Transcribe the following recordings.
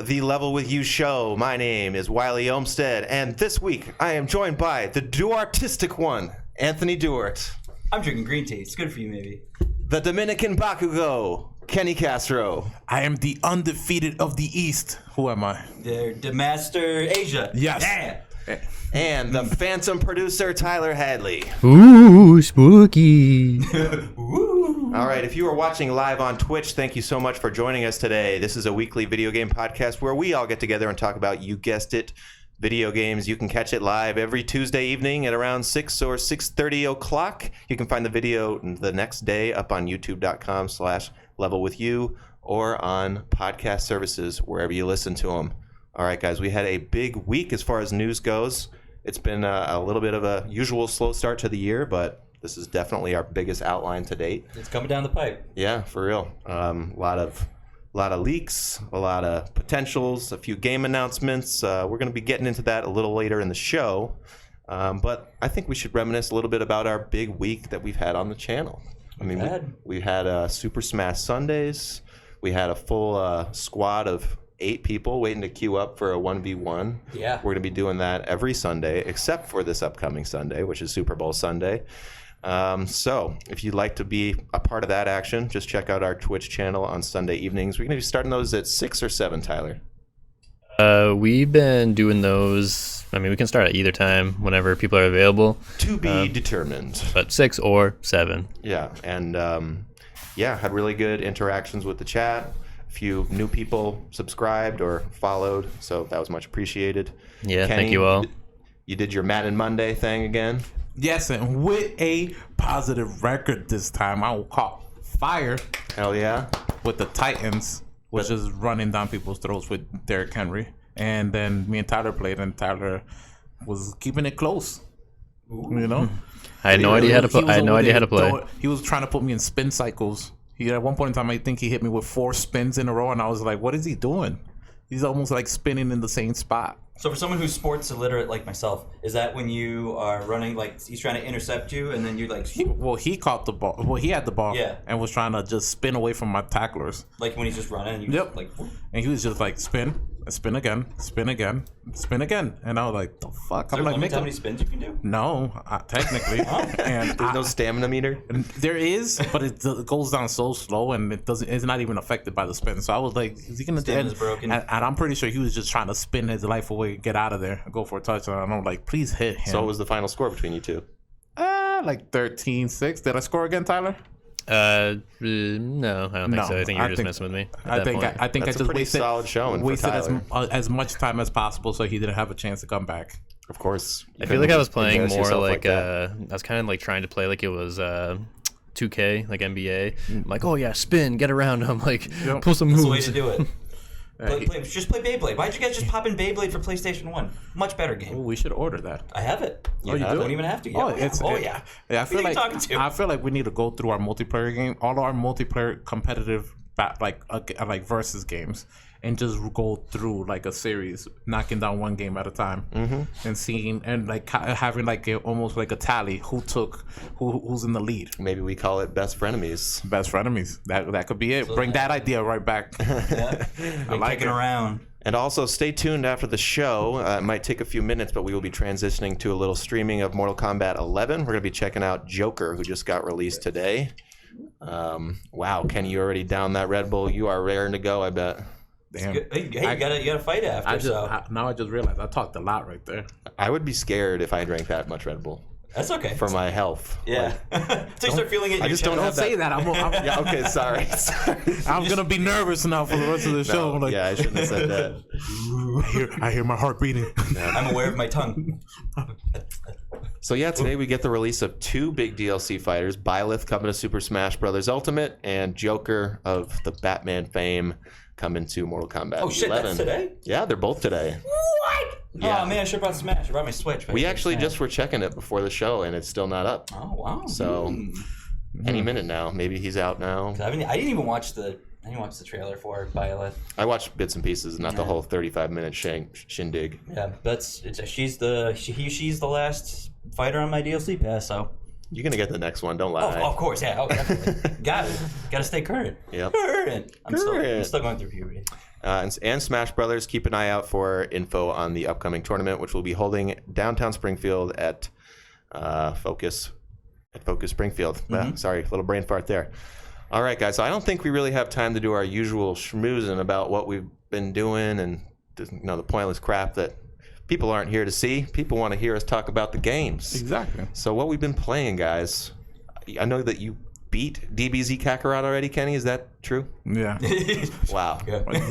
the Level With You show. My name is Wiley Olmstead, and this week I am joined by the Duartistic one, Anthony Duart. I'm drinking green tea. It's good for you, maybe. The Dominican Bakugo, Kenny Castro. I am the undefeated of the East. Who am I? The Master Asia. Yes. Yeah. And the Phantom producer, Tyler Hadley. Ooh, spooky. All right, if you are watching live on Twitch, thank you so much for joining us today. This is a weekly video game podcast where we all get together and talk about, you guessed it, video games. You can catch it live every Tuesday evening at around 6 or 6:30 o'clock. You can find the video the next day up on youtube.com/levelwithyou or on podcast services, wherever you listen to them. All right, guys, we had a big week as far as news goes. It's been a little bit of a usual slow start to the year, but this is definitely our biggest outline to date. It's coming down the pipe. Yeah, for real. A lot of leaks, a lot of potentials, a few game announcements. We're going to be getting into that a little later in the show. But I think we should reminisce a little bit about our big week that we've had on the channel. I mean, we had Super Smash Sundays. We had a full squad of 8 people waiting to queue up for a 1v1. Yeah. We're going to be doing that every Sunday, except for this upcoming Sunday, which is Super Bowl Sunday. So if you'd like to be a part of that action, just check out our Twitch channel on Sunday evenings. We're going to be starting those at 6 or 7, Tyler. We've been doing those. I mean, we can start at either time, whenever people are available. To be determined. But 6 or 7. Yeah, and had really good interactions with the chat. A few new people subscribed or followed, so that was much appreciated. Yeah, Kenny, thank you all. You did your Madden Monday thing again? Yes, and with a positive record this time. I will call fire. Hell yeah. With the Titans, which is running down people's throats with Derrick Henry. And then me and Tyler played, and Tyler was keeping it close. Ooh. You know? I had no idea how to play. I had no idea how to play. He was trying to put me in spin cycles. At one point in time, I think he hit me with 4 spins in a row, and I was like, what is he doing? He's almost like spinning in the same spot. So for someone who's sports illiterate like myself, is that when you are running, like he's trying to intercept you, and then you like... He caught the ball. Well, he had the ball, yeah, and was trying to just spin away from my tacklers. Like when he's just running, and you yep. like... Whoop. And he was just like, spin again, spin again. And I was like, the fuck? Is there a limit to how many spins you can do? No, technically. And there's no stamina meter? There is, but it goes down so slow, and it's not even affected by the spin. So I was like, is he going to... Stamina's broken. And I'm pretty sure he was just trying to spin his life away, get out of there, go for a touchdown. And I'm like, please hit him. So what was the final score between you two? Like 13-6. Did I score again, Tyler? No, I don't think so. I think you were just messing with me. I think I That's just pretty solid showing wasted for Tyler. as much time as possible, so he didn't have a chance to come back. Of course. I feel like I was playing embarrass more yourself like that. I was kind of like trying to play like it was 2K, like NBA. I'm like, oh yeah, spin, get around. I'm like, pull some That's moves. the way to do it. Just play Beyblade. Why'd you guys just pop in Beyblade for PlayStation 1? Much better game. Oh, we should order that. I have it. You do? Don't even have to. Yeah. Yeah. I feel Who are like you talking to? I feel like we need to go through our multiplayer game, all our multiplayer competitive like versus games, and just go through like a series, knocking down one game at a time, and seeing and like having like almost like a tally who's in the lead. Maybe we call it Best Frenemies. Best frenemies. That could be it. So Bring that idea right back. Yeah. I like it around. And also, stay tuned after the show. It might take a few minutes, but we will be transitioning to a little streaming of Mortal Kombat 11. We're going to be checking out Joker, who just got released today. Wow, Kenny, you already down that Red Bull. You are raring to go, I bet. Damn. Hey, you gotta fight after. Now I just realized I talked a lot right there. I would be scared if I drank that much Red Bull. That's okay. For my health. Yeah. So you start feeling it. I just don't have say that. I'm yeah, okay, sorry. I'm going to be nervous now for the rest of the show. Like, yeah, I shouldn't have said that. I hear my heart beating. I'm aware of my tongue. So yeah, today we get the release of 2 big DLC fighters, Byleth coming to Super Smash Bros. Ultimate, and Joker of the Batman fame coming to Mortal Kombat 11. Oh shit, that's today? Yeah, they're both today. What? Yeah. Oh man, I should have brought Smash. I brought my Switch. We actually just were checking it before the show, and it's still not up. Oh wow. So any minute now. Maybe he's out now. I didn't even watch the trailer for Byleth. I watched bits and pieces, not the whole 35-minute shindig. Yeah, she's the last fighter on my DLC pass. So you're gonna get the next one. Don't lie. Oh, of course, yeah. Oh, definitely. Got to stay current. Yep. Current. I'm still going through puberty. and Smash Brothers. Keep an eye out for info on the upcoming tournament, which will be holding downtown Springfield at Focus Springfield. Sorry, little brain fart there. All right, guys. So I don't think we really have time to do our usual schmoozing about what we've been doing and the pointless crap that people aren't here to see. People want to hear us talk about the games. Exactly. So what we've been playing, guys. I know that you beat DBZ Kakarot already, Kenny. Is that true? Yeah. Wow.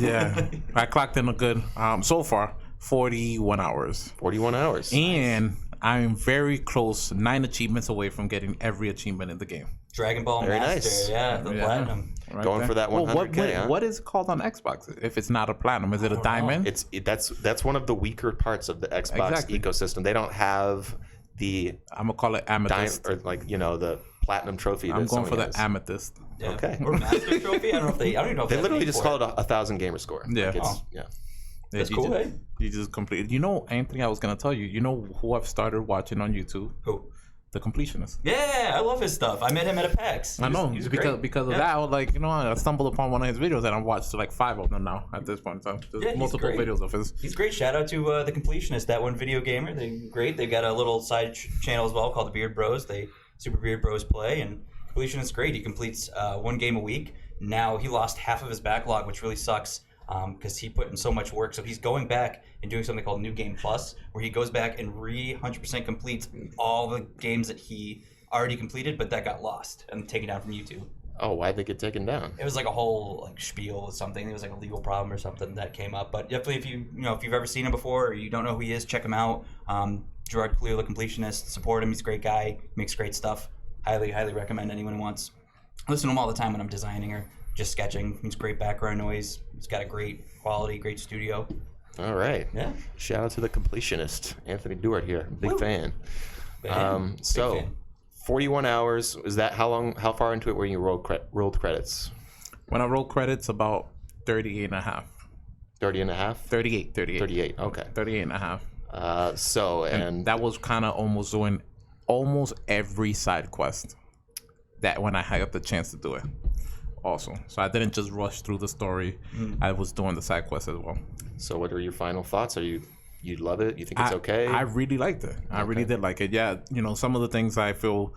Yeah. I clocked in a good, so far, 41 hours. 41 hours. And I'm very close, 9 achievements away from getting every achievement in the game. Dragon Ball Very Master, nice. the platinum. Right Going there. for that 100K, huh? What is it called on Xbox? If it's not a platinum, is it a diamond? That's one of the weaker parts of the Xbox ecosystem. They don't have the I'm gonna call it amethyst. or the platinum trophy. I'm that going for Sony the has. amethyst. Yeah. Okay. Or Master Trophy? I don't even know if They that's literally named just for call it a 1,000 gamer score. Yeah. Like Oh. yeah. That's you cool, just, eh? You just completed. You know, Anthony, I was gonna tell you. You know who I've started watching on YouTube? Who? The Completionist. Yeah, I love his stuff. I met him at a PAX. I know He's because great. of Yeah. that. I was like, I stumbled upon one of his videos and I've watched like 5 of them now at this point in time. There's Yeah, he's multiple great. videos of his. He's great. Shout out to the Completionist, that one video gamer. They're great. They've got a little side channel as well called the Beard Bros. They Super Beard Bros play, and Completionist is great. He completes 1 game a week. Now he lost half of his backlog, which really sucks because he put in so much work. So he's going back and doing something called New Game Plus, where he goes back and 100% completes all the games that he already completed, but that got lost and taken down from YouTube. Oh, why'd they get taken down? It was like a whole spiel with something. It was like a legal problem or something that came up. But definitely, if you've ever seen him before or you don't know who he is, check him out. Gerard Cleo, the Completionist, support him. He's a great guy. Makes great stuff. Highly recommend anyone who wants. Listen to him all the time when I'm designing or just sketching. He's great background noise. He's got a great quality, great studio. All right. Yeah. Shout out to the Completionist, Anthony Duart here. Big Woo. fan. Big So, fan. 41 hours. Is that how far into it were you rolled credits? When I roll credits, about 38 and a half. 30 and a half? 38. 38. Okay. 38 and a half. And That was kind of almost doing almost every side quest that when I had the chance to do it. Also, so I didn't just rush through the story. I was doing the side quest as well. so what are your final thoughts? You love it? You think it's okay? I really liked it. I really did like it. Yeah, some of the things I feel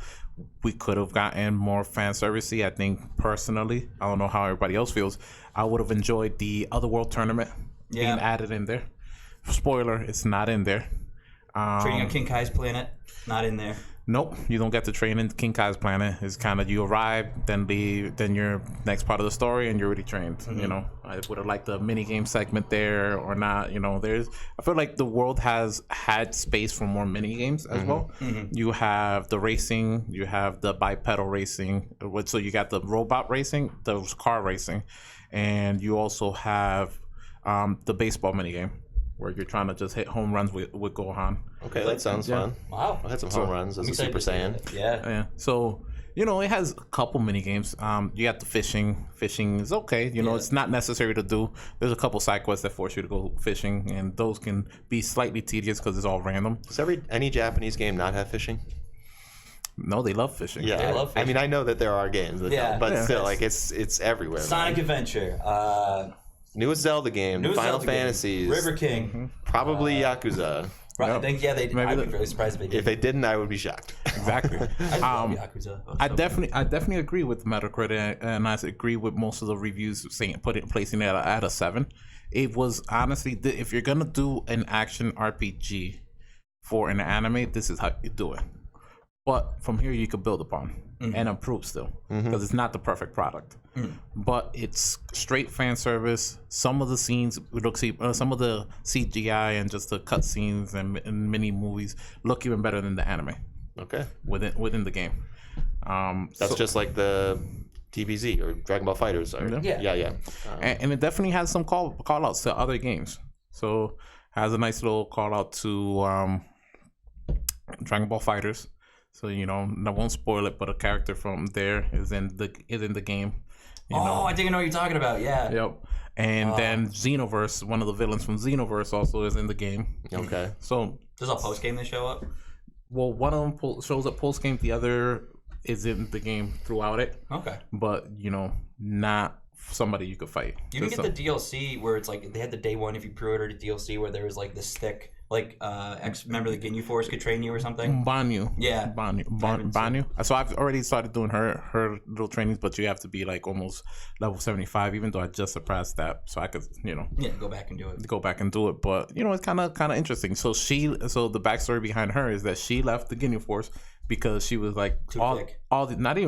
we could have gotten more fan servicey. I think personally, I don't know how everybody else feels. I would have enjoyed the Otherworld tournament being added in there. Spoiler, it's not in there. Trading on King Kai's planet, not in there. Nope, you don't get to train in King Kai's planet. It's kind of you arrive, then leave, then you're next part of the story, and you're already trained. I would have liked the mini game segment there or not. I feel like the world has had space for more mini games as well. You have the racing, you have the bipedal racing, so you got the robot racing, the car racing, and you also have the baseball mini game, where you're trying to just hit home runs with Gohan. Okay, that sounds fun. Wow. I had some home runs as a Super Saiyan. Yeah. Yeah. So, it has a couple mini games. You got the fishing. Fishing is okay. It's not necessary to do. There's a couple side quests that force you to go fishing, and those can be slightly tedious because it's all random. Does any Japanese game not have fishing? No, they love fishing. Yeah, They love I mean, I know that there are games that Yeah. don't, but Yeah. still, like it's everywhere. Sonic man. Adventure. Newest Zelda game, Newest Final Zelda game, Fantasies, River King. probably Yakuza. Right, Yep. I think, they did. Maybe I'd the- be really surprised if they did. If they didn't, I would be shocked. Exactly. I love Yakuza. I definitely agree with Metacritic, and I agree with most of the reviews placing it at a 7. It was honestly, if you're gonna do an action RPG for an anime, this is how you do it. But from here, you could build upon and improve still, because it's not the perfect product. But it's straight fan service. Some of the scenes some of the CGI and just the cutscenes and mini movies look even better than the anime Okay, within the game. that's just like the DBZ or Dragon Ball Fighters. Or, Yeah. And it definitely has some call outs to other games. So has a nice little call out to Dragon Ball Fighters. So I won't spoil it, but a character from there is in the game. I think I know what you're talking about. Yeah. Yep. And then Xenoverse, one of the villains from Xenoverse, also is in the game. Okay. So Does a post game they show up? well, one of them shows up post game, the other is in the game throughout it. Okay. But not somebody you could fight. You can get the DLC where it's like they had the day one if you pre-ordered a DLC where there was like this thick like remember the Ginyu Force could train you or something. Banyu. Yeah. Banyu. So I've already started doing her little trainings, but you have to be like almost level 75, even though I just surpassed that, so I could go back and do it. But it's kind of interesting. So the backstory behind her is that she left the Ginyu Force because she was like too thick.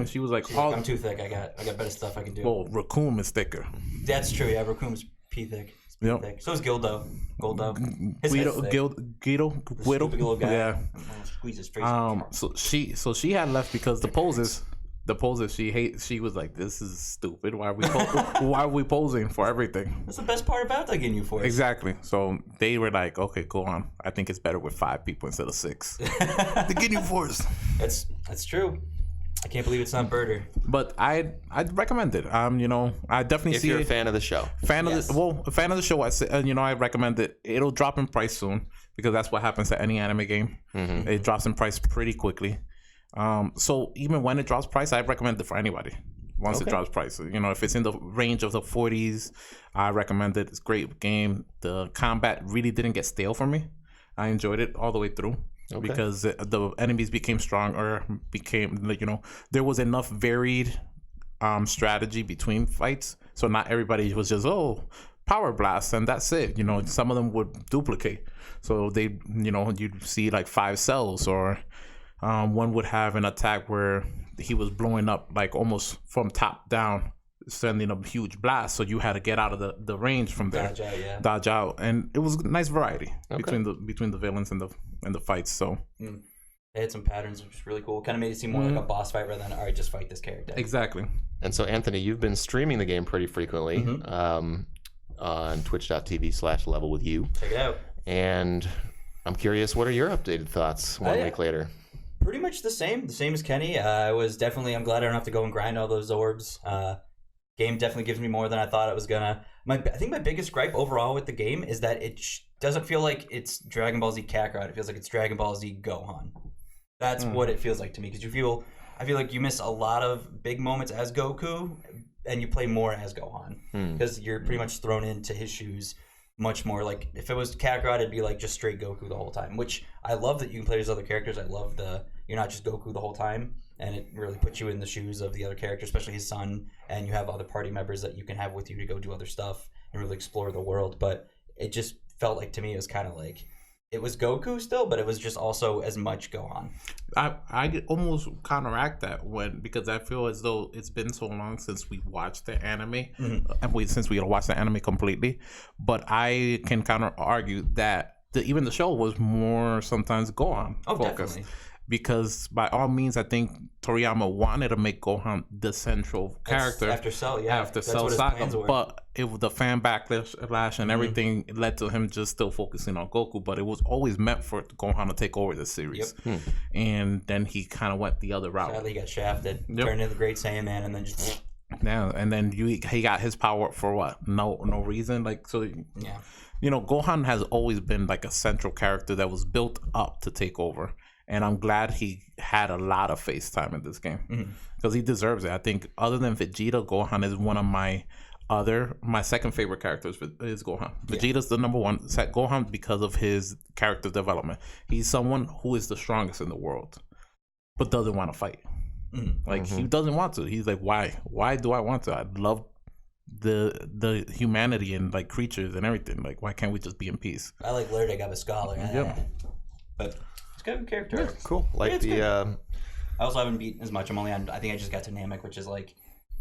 She was like, I'm too thick. I got better stuff I can do. Well, Raccoon is thicker. That's true. Yeah, Raccoon's pea thick. Yep. Thick. So is Goldo. Guido, stupid little guy. Yeah. Squeeze his face. So she had left because the poses she hates. She was like, "This is stupid. Why are we posing for everything?" That's the best part about the Ginyu Force. Exactly. So they were like, "Okay, go on. I think it's better with 5 people instead of 6." The Ginyu Force. That's true. I can't believe it's not Birder. But I'd recommend it. I definitely If you're a fan of the show. A fan of the show. I say, I recommend it. It'll drop in price soon because that's what happens to any anime game. Mm-hmm. It drops in price pretty quickly. So even when it drops price, I recommend it for anybody. Once it drops price, if it's in the range of the 40s, I recommend it. It's a great game. The combat really didn't get stale for me. I enjoyed it all the way through. Okay. Because the enemies became stronger, there was enough varied strategy between fights, so not everybody was just power blast and that's it. Some of them would duplicate, so they you'd see like 5 cells, or one would have an attack where he was blowing up like almost from top down, sending a huge blast, so you had to get out of the range from there, dodge out, and it was a nice variety between the villains and the fights. So they had some patterns, which was really cool. Kind of made it seem more like a boss fight rather than, all right, just fight this character. Exactly. And so, Anthony, you've been streaming the game pretty frequently on twitch.tv/levelwithyou. Check it out. And I'm curious, what are your updated thoughts 1 week later? Pretty much the same as Kenny. I'm glad I don't have to go and grind all those orbs. Game definitely gives me more than I thought it was gonna. I think my biggest gripe overall with the game is that it doesn't feel like it's Dragon Ball Z Kakarot. It feels like it's Dragon Ball Z Gohan. That's what it feels like to me, because I feel like you miss a lot of big moments as Goku, and you play more as Gohan because you're pretty much thrown into his shoes much more. Like if it was Kakarot, it'd be like just straight Goku the whole time. Which I love that you can play as other characters. I love you're not just Goku the whole time. And it really puts you in the shoes of the other character, especially his son, and you have other party members that you can have with you to go do other stuff and really explore the world. But it just felt like, to me, it was kind of like, it was Goku still, but it was just also as much Gohan. I almost counteract that because I feel as though it's been so long since we watched the anime, and since we watched the anime completely. But I can counter argue that even the show was more sometimes Gohan focused. Definitely. Because by all means, I think Toriyama wanted to make Gohan the central character after Cell, after Cell Saga. But the fan backlash and everything led to him just still focusing on Goku. But it was always meant for Gohan to take over the series. Yep. And then he kind of went the other route. Sadly, he got shafted, turned into the Great Saiyaman, and then just. Yeah, and then he got his power for what? No reason. Yeah. Gohan has always been like a central character that was built up to take over. And I'm glad he had a lot of face time in this game because he deserves it. I think other than Vegeta, Gohan is one of my second favorite characters is Gohan. Vegeta's the number one. Gohan because of his character development. He's someone who is the strongest in the world, but doesn't want to fight. He doesn't want to. He's like, why? Why do I want to? I love the humanity and like creatures and everything. Like, why can't we just be in peace? I like Lerdig. I'm a scholar. But. Good character. Yeah, cool. I also haven't beaten as much. I'm only on. I think I just got to Namek, which is like,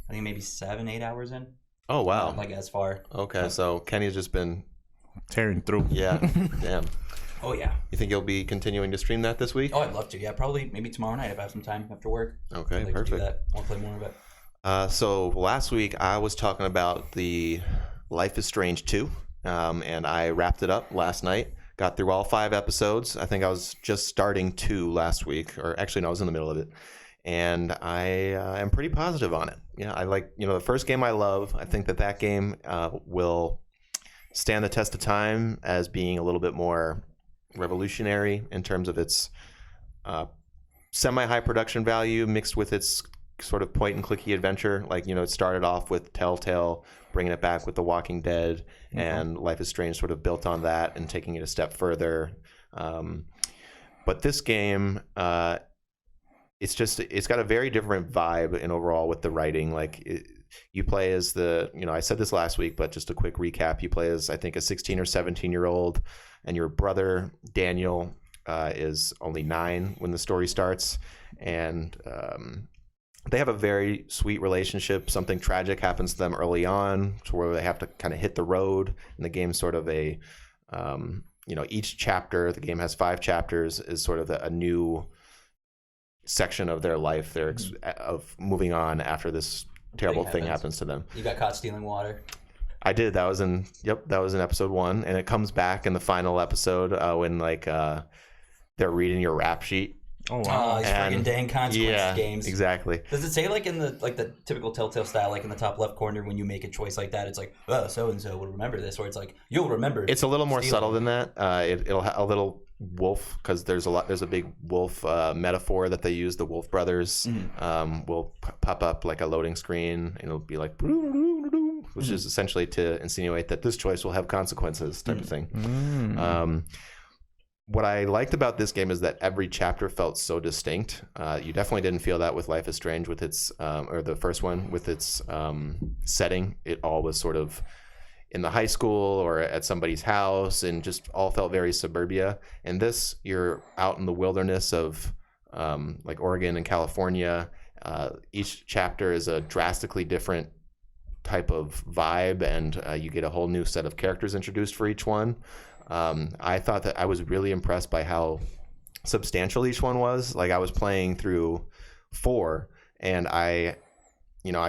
I think maybe 7-8 hours in. Oh wow! Not like as far. Okay, so Kenny's just been tearing through. Yeah, damn. Oh yeah. You think you'll be continuing to stream that this week? Oh, I'd love to. Yeah, probably maybe tomorrow night if I have some time after work. Okay, I'd like perfect. To do that. I want to play more of it. So last week I was talking about the Life is Strange 2, and I wrapped it up last night. Got through all 5 episodes. I think I was just starting 2 last week, or actually no, I was in the middle of it. And I am pretty positive on it. Yeah, I like, the first game I love. I think that game will stand the test of time as being a little bit more revolutionary in terms of its semi-high production value mixed with its sort of point and clicky adventure. Like, it started off with Telltale bringing it back with The Walking Dead, and Life is Strange sort of built on that and taking it a step further. But this game, it's got a very different vibe in overall with the writing. Like, you play as I said this last week, but just a quick recap. You play as, I think, a 16 or 17-year-old, and your brother, Daniel, is only 9 when the story starts. And they have a very sweet relationship. Something tragic happens to them early on, to where they have to kind of hit the road. And the game's sort of each chapter, the game has 5 chapters, is sort of a new section of their life. They're of moving on after this terrible thing happens to them. You got caught stealing water. I did. That was in episode 1, and it comes back in the final episode when they're reading your rap sheet. Oh wow! These friggin' dang consequence games. Exactly. Does it say in the typical Telltale style, in the top left corner, when you make a choice like that, it's like, oh, so and so will remember this, or it's like, you'll remember. It's a little more subtle than that. It'll have a little wolf, because there's a big wolf metaphor that they use. The Wolf Brothers will pop up like a loading screen, and it'll be like, which is essentially to insinuate that this choice will have consequences, type of thing. What I liked about this game is that every chapter felt so distinct. You definitely didn't feel that with Life is Strange, with its or the first one with its setting. It all was sort of in the high school or at somebody's house, and just all felt very suburbia. And this, you're out in the wilderness of like Oregon and California. Each chapter is a drastically different type of vibe, and you get a whole new set of characters introduced for each one. I thought that I was really impressed by how substantial each one was. Like, I was playing through 4, and I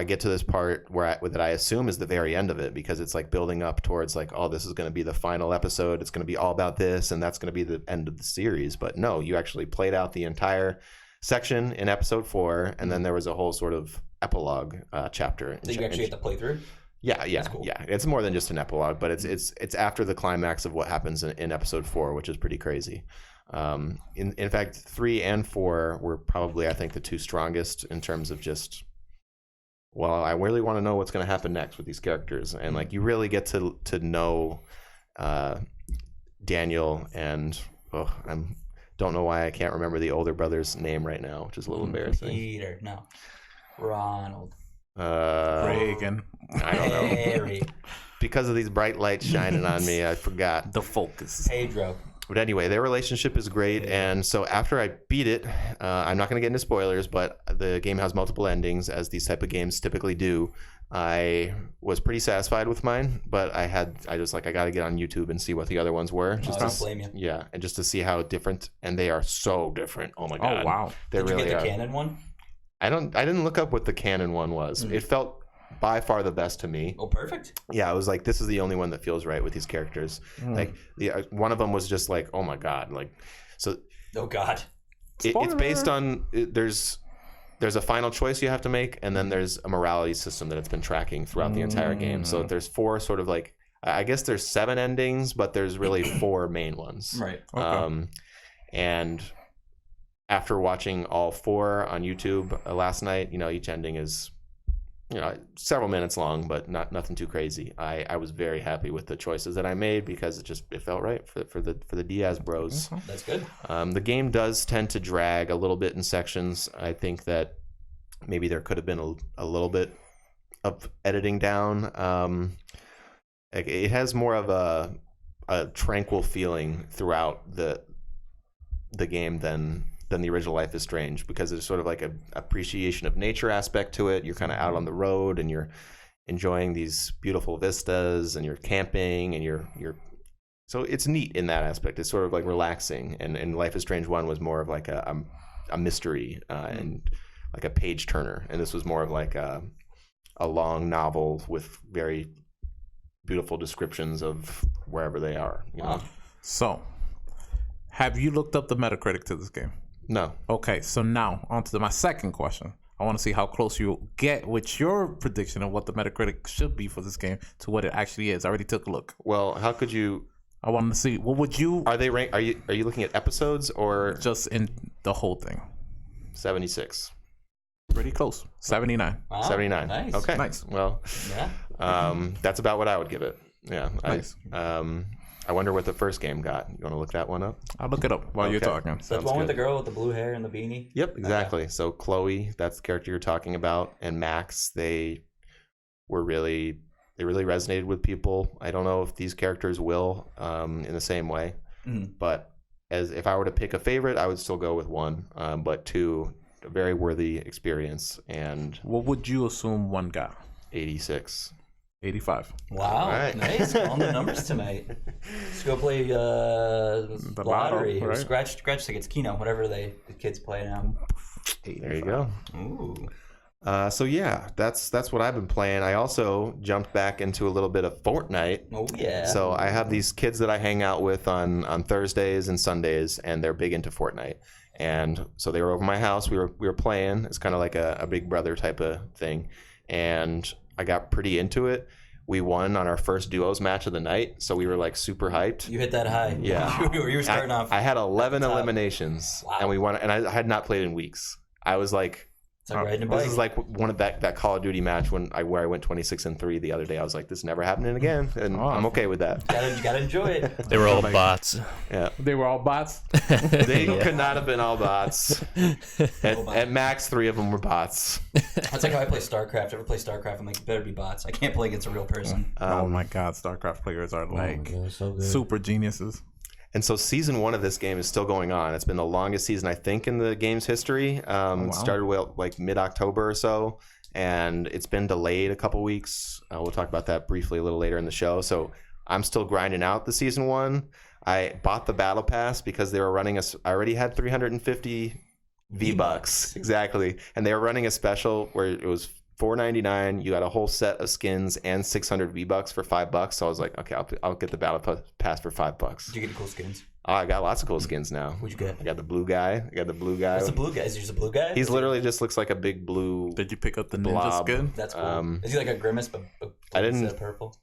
get to this part that I assume is the very end of it, because it's like building up towards like, oh, this is going to be the final episode. It's going to be all about this, and that's going to be the end of the series. But no, you actually played out the entire section in episode 4, and then there was a whole sort of epilogue chapter. So you actually get to play through? Yeah, cool. Yeah. It's more than just an epilogue, but it's after the climax of what happens in episode 4, which is pretty crazy. In fact, 3 and 4 were probably, I think, the 2 strongest in terms of just, well, I really want to know what's going to happen next with these characters, and like, you really get to know Daniel, and don't know why I can't remember the older brother's name right now, which is a little embarrassing. Peter, no, Ronald. Reagan. I don't know. Harry. Because of these bright lights shining on me, I forgot. The focus. Pedro. But anyway, their relationship is great, and so after I beat it, I'm not going to get into spoilers, but the game has multiple endings, as these type of games typically do. I was pretty satisfied with mine, but I got to get on YouTube and see what the other ones were. I don't blame you. Yeah, and just to see how different, and they are so different. Oh my god! Oh wow! They Did really you get the are. canon one? I didn't look up what the canon one was. It felt by far the best to me. Oh, perfect. Yeah, I was like, this is the only one that feels right with these characters. Like, one of them was just like, oh my god, like, so. Oh god. It's based on there's a final choice you have to make, and then there's a morality system that it's been tracking throughout the entire game. So there's 4 sort of like, I guess there's 7 endings, but there's really 4 main ones. Right. Okay. And after watching all 4 on YouTube last night, each ending is, several minutes long, but nothing too crazy. I was very happy with the choices that I made, because it felt right for the Diaz bros. That's good. The game does tend to drag a little bit in sections. I think that maybe there could have been a little bit of editing down. It has more of a tranquil feeling throughout the game than the original Life is Strange, because there's sort of like an appreciation of nature aspect to it. You're kind of out on the road, and you're enjoying these beautiful vistas, and you're camping, and you're so it's neat in that aspect. It's sort of like relaxing, and Life is Strange 1 was more of like a mystery and like a page turner, and this was more of like a long novel with very beautiful descriptions of wherever they are. Wow. So, have you looked up the Metacritic to this game? No. Okay, so now on to my second question. I want to see how close you get with your prediction of what the Metacritic should be for this game to what it actually is. I already took a look. Well, how could you? I wanted to see what would you Are they rank? Are you looking at episodes or just in the whole thing? 76? Pretty close. 79. Wow, 79. Nice. Okay. Nice. Well, Yeah. that's about what I would give it. Yeah. Nice. I wonder what the first game got. You want to look that one up? I'll look it up while you're Okay. talking. So that's the one with the girl with the blue hair and the beanie. Yep, exactly. So Chloe, that's the character you're talking about, and Max, they really resonated with people. I don't know if these characters will in the same way, but as if I were to pick a favorite, I would still go with 1, but 2, a very worthy experience, and What would you assume 1 got? 86. 85. Wow, All right. nice. On the numbers tonight. Let's go play The lottery lotto, or right? scratch tickets, Keno, whatever the kids play now. There you go. Ooh. So yeah, that's what I've been playing. I also jumped back into a little bit of Fortnite. Oh yeah. So I have these kids that I hang out with on Thursdays and Sundays, and they're big into Fortnite. And so they were over my house. We were playing. It's kind of like a Big Brother type of thing, and I got pretty into it. We won on our first duos match of the night, so we were like super hyped. You hit that high. Yeah. you were starting off. I had 11 top. eliminations, Wow. and we won. And I had not played in weeks. I was like, It's like riding a bike. this is like one of that Call of Duty match where I went 26-3 the other day. I was like, this is never happening again, and I'm okay with that. You gotta enjoy it. They were all bots. Yeah, They were all bots. they could not have been all bots. At max, 3 of them were bots. That's like how I play StarCraft. Ever play StarCraft? I'm like, better be bots. I can't play against a real person. Oh my God, StarCraft players are like so good. super geniuses. And so season 1 of this game is still going on. It's been the longest season, I think, in the game's history. It started like mid-October or so, and it's been delayed a couple weeks. We'll talk about that briefly a little later in the show. So I'm still grinding out the season 1. I bought the battle pass because they were running I already had 350 V-Bucks. Exactly. And they were running a special where it was $4.99. You got a whole set of skins and 600 V-Bucks for $5. So I was like, okay, I'll get the battle pass for $5. Did you get the cool skins? Oh, I got lots of cool skins now. What'd you get? I got the blue guy. What's the blue guy? Is he just a blue guy? He's literally just looks like a big blue. Did you pick up the ninja Blob. skin? That's cool. Is he like a grimace, but I didn't- instead of purple?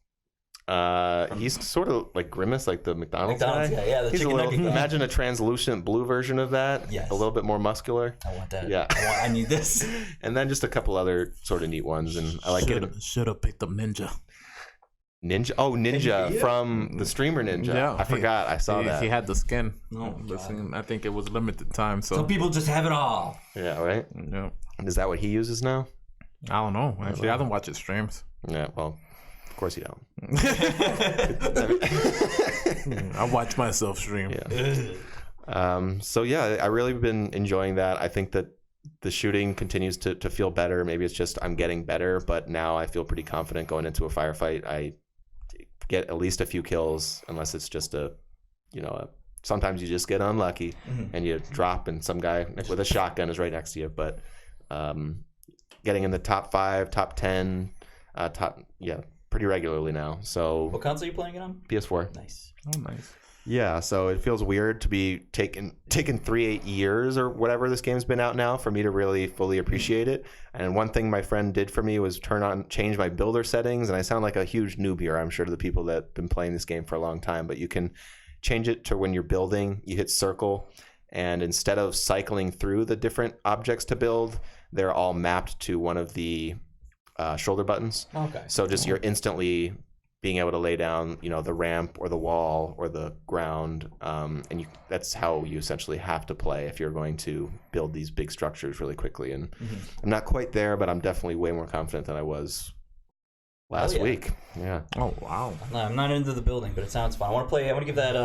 He's sort of like Grimace, like the McDonald's guy. guy, yeah, the He's a chicken little. nugget guy. Imagine a translucent blue version of that. Yes. A little bit more muscular. I want that. Yeah. I need this. And then just a couple other sort of neat ones, and I like it. Should have picked up ninja. Ninja. Oh, Ninja Yeah. from the streamer Ninja. Yeah, I forgot. I saw that. He had the skin. Oh, The God. skin, I think it was limited time. So Some people just have it all. Yeah. Right. yeah. Is that what he uses now? I don't know. Actually, I don't watch his streams. Yeah. Well, of course you don't. I watch myself stream. Yeah. So yeah, I really been enjoying that. I think that the shooting continues to feel better. Maybe it's just I'm getting better, but now I feel pretty confident going into a firefight. I get at least a few kills, unless it's just sometimes you just get unlucky and you drop and some guy with a shotgun is right next to you. But getting in the top 5, top 10, pretty regularly now. So What console are you playing it on? PS4. Nice. Oh, nice. Yeah, so it feels weird to be taking 3 years or whatever this game's been out now for me to really fully appreciate it. And one thing my friend did for me was change my builder settings, and I sound like a huge noob here, I'm sure, to the people that have been playing this game for a long time, but you can change it to when you're building, you hit circle, and instead of cycling through the different objects to build, they're all mapped to one of the shoulder buttons. Okay. So just you're instantly being able to lay down, the ramp or the wall or the ground, and that's how you essentially have to play if you're going to build these big structures really quickly. And I'm not quite there, but I'm definitely way more confident than I was last week. Yeah. Oh wow. No, I'm not into the building, but it sounds fun. I want to give that,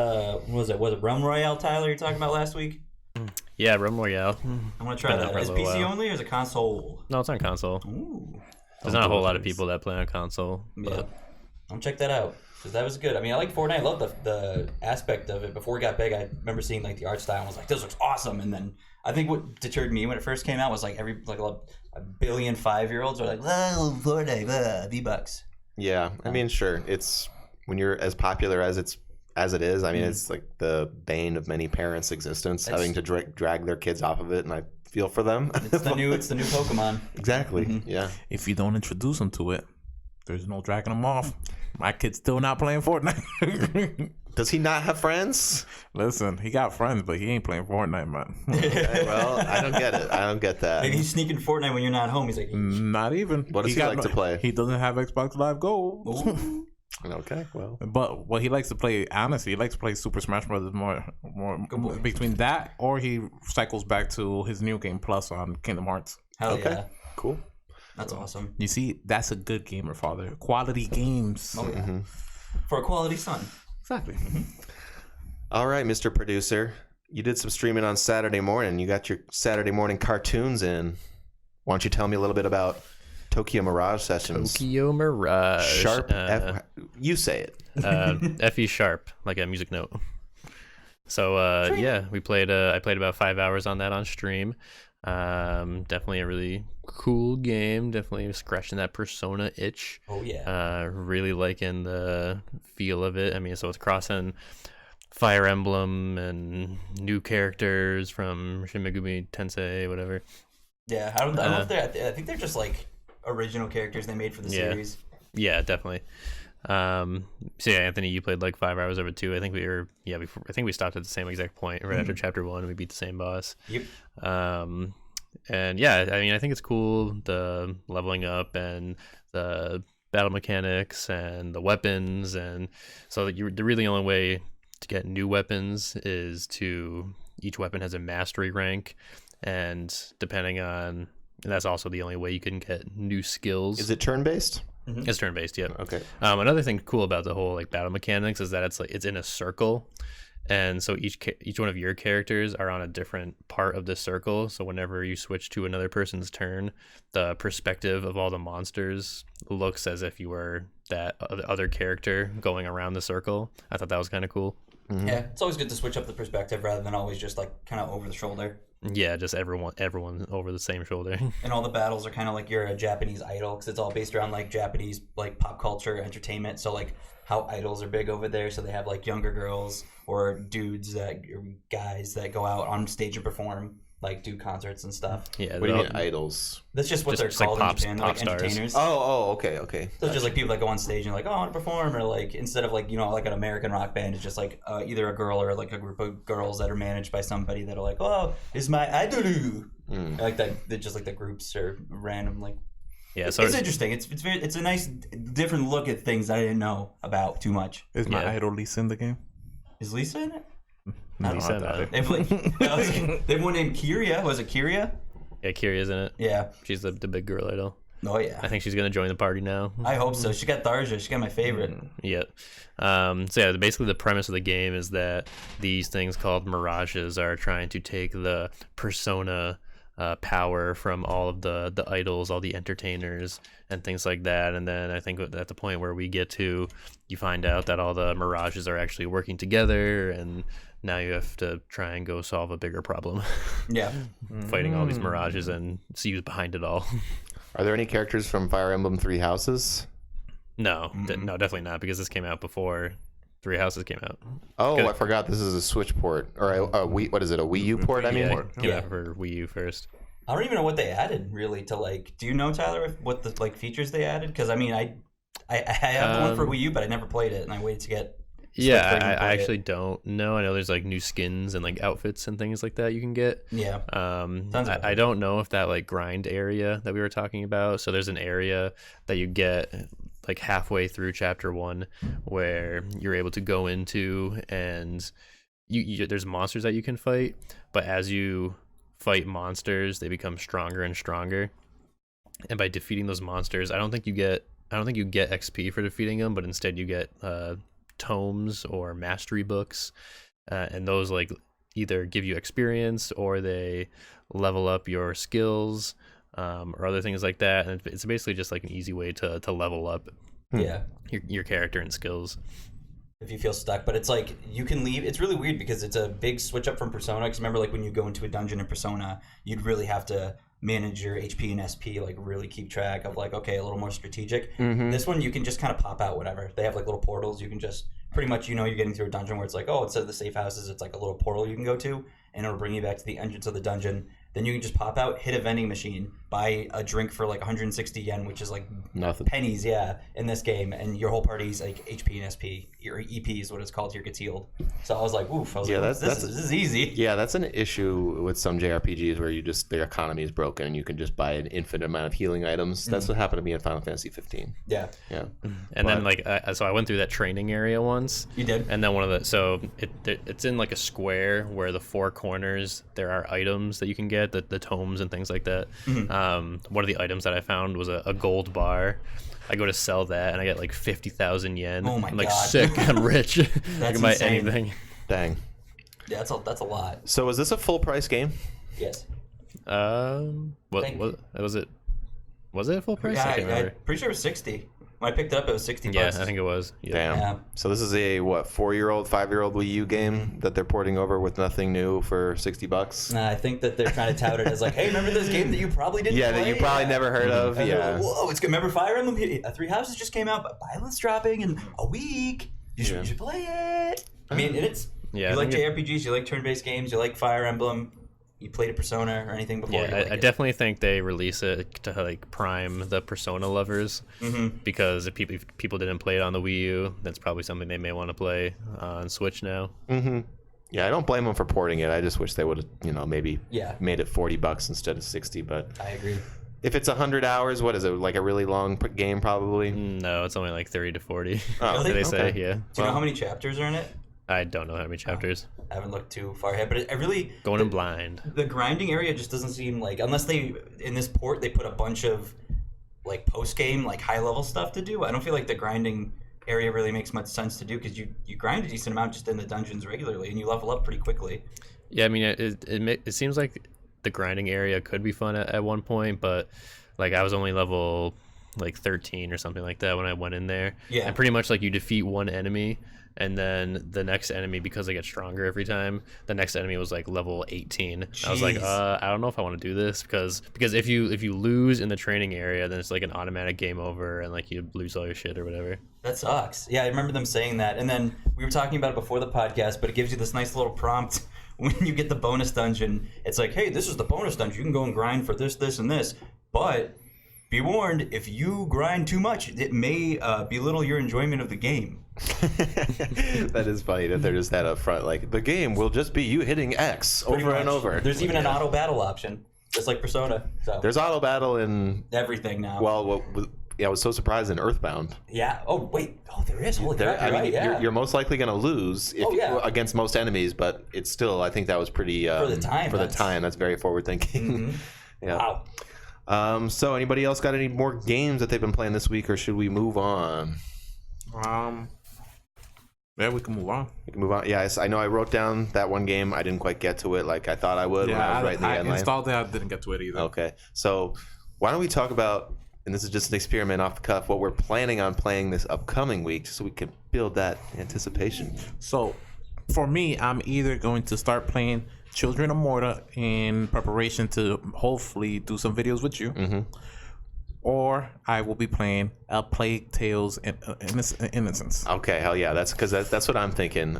what was it Realm Royale, Tyler, you're talking about last week? Yeah, Realm Royale. I want to try Been that. out for a Is little PC while. only or is it console? No, it's on console. Ooh. There's not a whole lot of people that play on console. Yeah. But I'm gonna check that out. Because that was good. I mean, I like Fortnite. I love the aspect of it. Before it got big, I remember seeing like the art style and was like, this looks awesome. And then I think what deterred me when it first came out was like a billion 5-year-olds are like, oh, Fortnite, V-Bucks. Yeah. I mean, sure. It's when you're as popular as it is. I mean, it's like the bane of many parents' existence, having to drag their kids off of it, and I feel for them. It's the new Pokemon. Exactly. Yeah. If you don't introduce them to it, there's no dragging them off. My kid's still not playing Fortnite. Does he not have friends? Listen, he got friends, but he ain't playing Fortnite, man. Okay, well, I don't get it. I don't get that. Maybe he's sneaking Fortnite when you're not home. He's like, Not even. What does he like to play? He doesn't have Xbox Live Gold. "Ooh." Okay, well. But what he likes to play, honestly, he likes to play Super Smash Brothers more between that, or he cycles back to his new game Plus on Kingdom Hearts. Hell Okay, yeah. cool. That's awesome. You see, that's a good gamer, father. Quality games. Oh, yeah. For a quality son. Exactly. All right, Mr. Producer. You did some streaming on Saturday morning. You got your Saturday morning cartoons in. Why don't you tell me a little bit about Tokyo Mirage Sessions? Tokyo Mirage. Sharp. You say it. F-E sharp, like a music note. So yeah, we played. I played about 5 hours on that on stream. Definitely a really cool game. Definitely scratching that Persona itch. Oh yeah. Really liking the feel of it. I mean, so it's crossing Fire Emblem and new characters from Shin Megami Tensei, whatever. Yeah, I don't know if they're. I think they're just like original characters they made for the series. Yeah, definitely. So yeah, Anthony, you played like 5 hours of it too. I think I think we stopped at the same exact point right after chapter 1. We beat the same boss. Yep. And yeah, I mean, I think it's cool, the leveling up and the battle mechanics and the weapons, and so the really only way to get new weapons is to each weapon has a mastery rank, and that's also the only way you can get new skills. Is it turn-based? It's turn-based, yep. Okay. Another thing cool about the whole like battle mechanics is that it's in a circle, and so each one of your characters are on a different part of the circle. So whenever you switch to another person's turn, the perspective of all the monsters looks as if you were that other character going around the circle. I thought that was kind of cool. Mm-hmm. Yeah, it's always good to switch up the perspective rather than always just like kind of over the shoulder. Yeah, just everyone over the same shoulder. And all the battles are kind of like you're a Japanese idol because it's all based around like Japanese like pop culture entertainment. So like how idols are big over there. So they have like younger girls or guys that go out on stage and perform, like do concerts and stuff. Yeah. What do you mean idols? That's just what they're just like called in Japan, pop like stars. entertainers. Okay. So it's just like people that go on stage and like, oh, I want to perform, or like instead of like like an American rock band, it's just like either a girl or like a group of girls that are managed by somebody that are like, oh, it's my idol. Like that, they're just like the groups are random. Like, yeah, so it's interesting. It's a nice different look at things that I didn't know about too much. Is my idol Lisa in the game? Is Lisa in it? No, Lisa, I doubt it. They have one named Kiria. Was it Kiria? Yeah, Kiria's in it. Yeah. She's the big girl idol. Oh yeah. I think she's gonna join the party now. I hope so. She got Tharja. She got my favorite. Yeah. So yeah, basically the premise of the game is that these things called mirages are trying to take the persona power from all of the idols, all the entertainers, and things like that. And then I think at the point where we get to, you find out that all the mirages are actually working together, and now you have to try and go solve a bigger problem. Yeah. Fighting all these mirages and see who's behind it all. Are there any characters from Fire Emblem Three Houses? No, no, definitely not, because this came out before Three Houses came out. Oh, I forgot this is a Switch port. Or a Wii, what is it, a Wii U port, I mean? Came out for Wii U first. I don't even know what they added really to like. Do you know, Tyler, what the like features they added? Because I mean, I have the one for Wii U, but I never played it, and I waited to get. Yeah, I actually don't know. I know there's like new skins and like outfits and things like that you can get. Yeah. I don't know if that like grind area that we were talking about. So there's an area that you get like halfway through chapter 1 where you're able to go into, and you there's monsters that you can fight, but as you fight monsters, they become stronger and stronger. And by defeating those monsters, I don't think you get XP for defeating them, but instead you get tomes or mastery books, and those like either give you experience or they level up your skills, or other things like that. And it's basically just like an easy way to level up your character and skills if you feel stuck. But it's like you can leave. It's really weird because it's a big switch up from Persona, because remember, like when you go into a dungeon in Persona, you'd really have to manage your HP and SP, like really keep track of like, okay, a little more strategic. This one you can just kind of pop out whatever. They have like little portals. You can just pretty much, you're getting through a dungeon where it's like, oh, instead of the safe houses, it's like a little portal you can go to, and it'll bring you back to the entrance of the dungeon. Then you can just pop out, hit a vending machine, buy a drink for like 160 yen, which is like Nothing. pennies, in this game, and your whole party's like HP and SP, or EP is what it's called here, gets healed. So I was like, oof, this is easy. Yeah, that's an issue with some JRPGs where their economy is broken and you can just buy an infinite amount of healing items. That's what happened to me in Final Fantasy 15. Yeah. And then like so I went through that training area once. You did? And then it's in like a square where the four corners there are items that you can get, the tomes and things like that. One of the items that I found was a gold bar. I go to sell that and I get like 50,000 yen. Oh my I'm like God. sick. I'm rich. I That's can buy insane. anything. Dang. Yeah, that's a lot. So is this a full price game? Yes. Was it a full price? Yeah, I can't remember. I'm pretty sure it was 60. When I picked it up, it was 60 Yeah, bucks. I think it was. Yeah. Damn. Yeah. So this is a 4-year-old, 5-year-old Wii U game that they're porting over with nothing new for $60. Nah, I think that they're trying to tout it as like, hey, remember this game that you probably didn't play? That you probably never heard of. And Yeah. whoa, it's good. Remember Fire Emblem? Three Houses just came out, but Violet's dropping in a week. You should play it. I mean, and it's Yeah, you I like think JRPGs, you like turn-based games, you like Fire Emblem. You played a Persona or anything before? Yeah, I definitely think they release it to like prime the Persona lovers, because if people didn't play it on the Wii U, that's probably something they may want to play on Switch now. Yeah, I don't blame them for porting it. I just wish they would have, maybe made it $40 instead of 60. But I agree. if it's 100 hours, what is it? Like a really long game, probably. No, it's only like 30 to 40. Oh, Really? They say, okay. yeah. Do you know how many chapters are in it? I don't know how many chapters. I haven't looked too far ahead, but I really Going in blind. the grinding area just doesn't seem like, unless they in this port they put a bunch of like post game like high level stuff to do. I don't feel like the grinding area really makes much sense to do because you grind a decent amount just in the dungeons regularly and you level up pretty quickly. Yeah, I mean, it seems like the grinding area could be fun at one point, but like I was only level like 13 or something like that when I went in there. Yeah. And pretty much like you defeat one enemy, and then the next enemy, because they get stronger every time, the next enemy was like level 18. I was like, Jeez. I don't know if I want to do this because if you lose in the training area, then it's like an automatic game over and like you lose all your shit or whatever. That sucks. Yeah, I remember them saying that. And then we were talking about it before the podcast, but it gives you this nice little prompt when you get the bonus dungeon. It's like, hey, this is the bonus dungeon. You can go and grind for this, this, and this. But be warned, if you grind too much, it may belittle your enjoyment of the game. That is funny that they're just that up front. Like, the game will just be you hitting X Pretty over and much. over. There's even an auto battle option, just like Persona. So There's auto battle in, everything now. well, I was so surprised in Earthbound. Yeah. Oh wait. Oh, there is. Holy crap! I You're mean, right. Yeah. you're most likely going to lose against most enemies, but it's still, I think that was pretty For the time, that's very forward thinking. Yeah. Wow. So anybody else got any more games that they've been playing this week, or should we move on? Yeah, we can move on. We can move on. Yeah, I know I wrote down that one game. I didn't quite get to it like I thought I would when I was writing the I end line. installed it. I didn't get to it either. Okay, so why don't we talk about, and this is just an experiment off the cuff, what we're planning on playing this upcoming week, just so we can build that anticipation. So, for me, I'm either going to start playing Children of Morta in preparation to hopefully do some videos with you, or I will be playing A Plague Tales Innocence. Okay, hell yeah, that's what I'm thinking.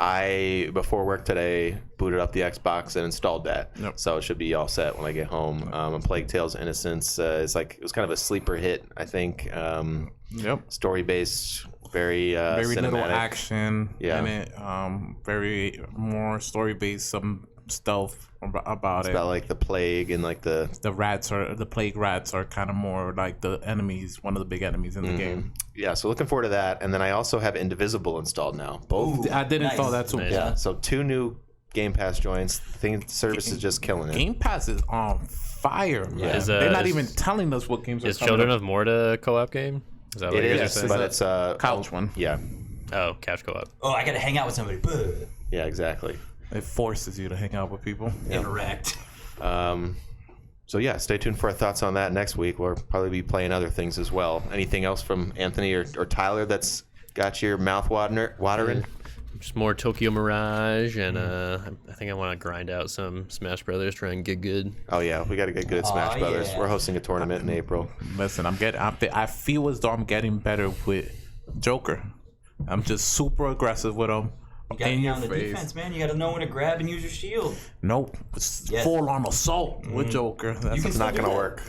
I, before work today, booted up the Xbox and installed that. Yep. So it should be all set when I get home. A Plague Tales Innocence it was kind of a sleeper hit, I think. Story based, very cinematic. Little action Yeah. in it. Very more story based. Some stealth about It's it. about like the plague and like the plague rats are kind of more like the enemies, one of the big enemies in the game. Yeah, so looking forward to that. And then I also have Indivisible installed now. Both. I did Nice. install that too. Nice. Yeah, so 2 new Game Pass joints. The service is just killing it. Game Pass is on fire, man. Yeah. They're not even telling us what games are Is coming Children up. of Morta co-op game? Is that what It you guys are is, saying? but it's couch one. Yeah, Oh, couch co-op. Oh, I gotta hang out with somebody. Buh. yeah, exactly. It forces you to hang out with people. Interact. So yeah, stay tuned for our thoughts on that next week. We'll probably be playing other things as well. Anything else from Anthony or Tyler that's got your mouth watering? Just more Tokyo Mirage, and I think I want to grind out some Smash Brothers, try and get good. Oh yeah, we got to get good at Smash Brothers. yeah. We're hosting a tournament in April. Listen, I feel as though I'm getting better with Joker. I'm just super aggressive with him. You got to In be your on the face. defense, man. You got to know when to grab and use your shield. Nope. It's Yes. full on assault with Joker. You That's, can It's still not do going to that. work.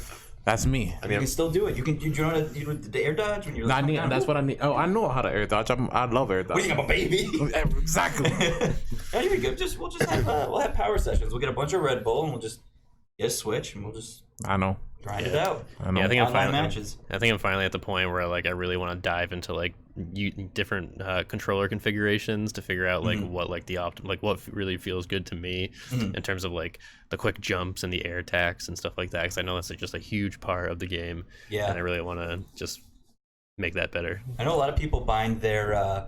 that's me. I You mean, can still do it. You know how to do the air dodge when you're I like, need, that's what I need. Oh, I know how to air dodge. I love air dodge. What, you got a baby? Exactly. Yeah, you're good. We'll just have we'll have power sessions. We'll get a bunch of Red Bull and we'll just get a Switch and we'll just I know. grind it out. I know. Yeah, I think I'm Online finally. matches. I think I'm finally at the point where like I really want to dive into like different controller configurations to figure out like what like the what really feels good to me in terms of like the quick jumps and the air attacks and stuff like that. Because I know that's like, just a huge part of the game. Yeah. and I really want to just make that better. I know a lot of people bind their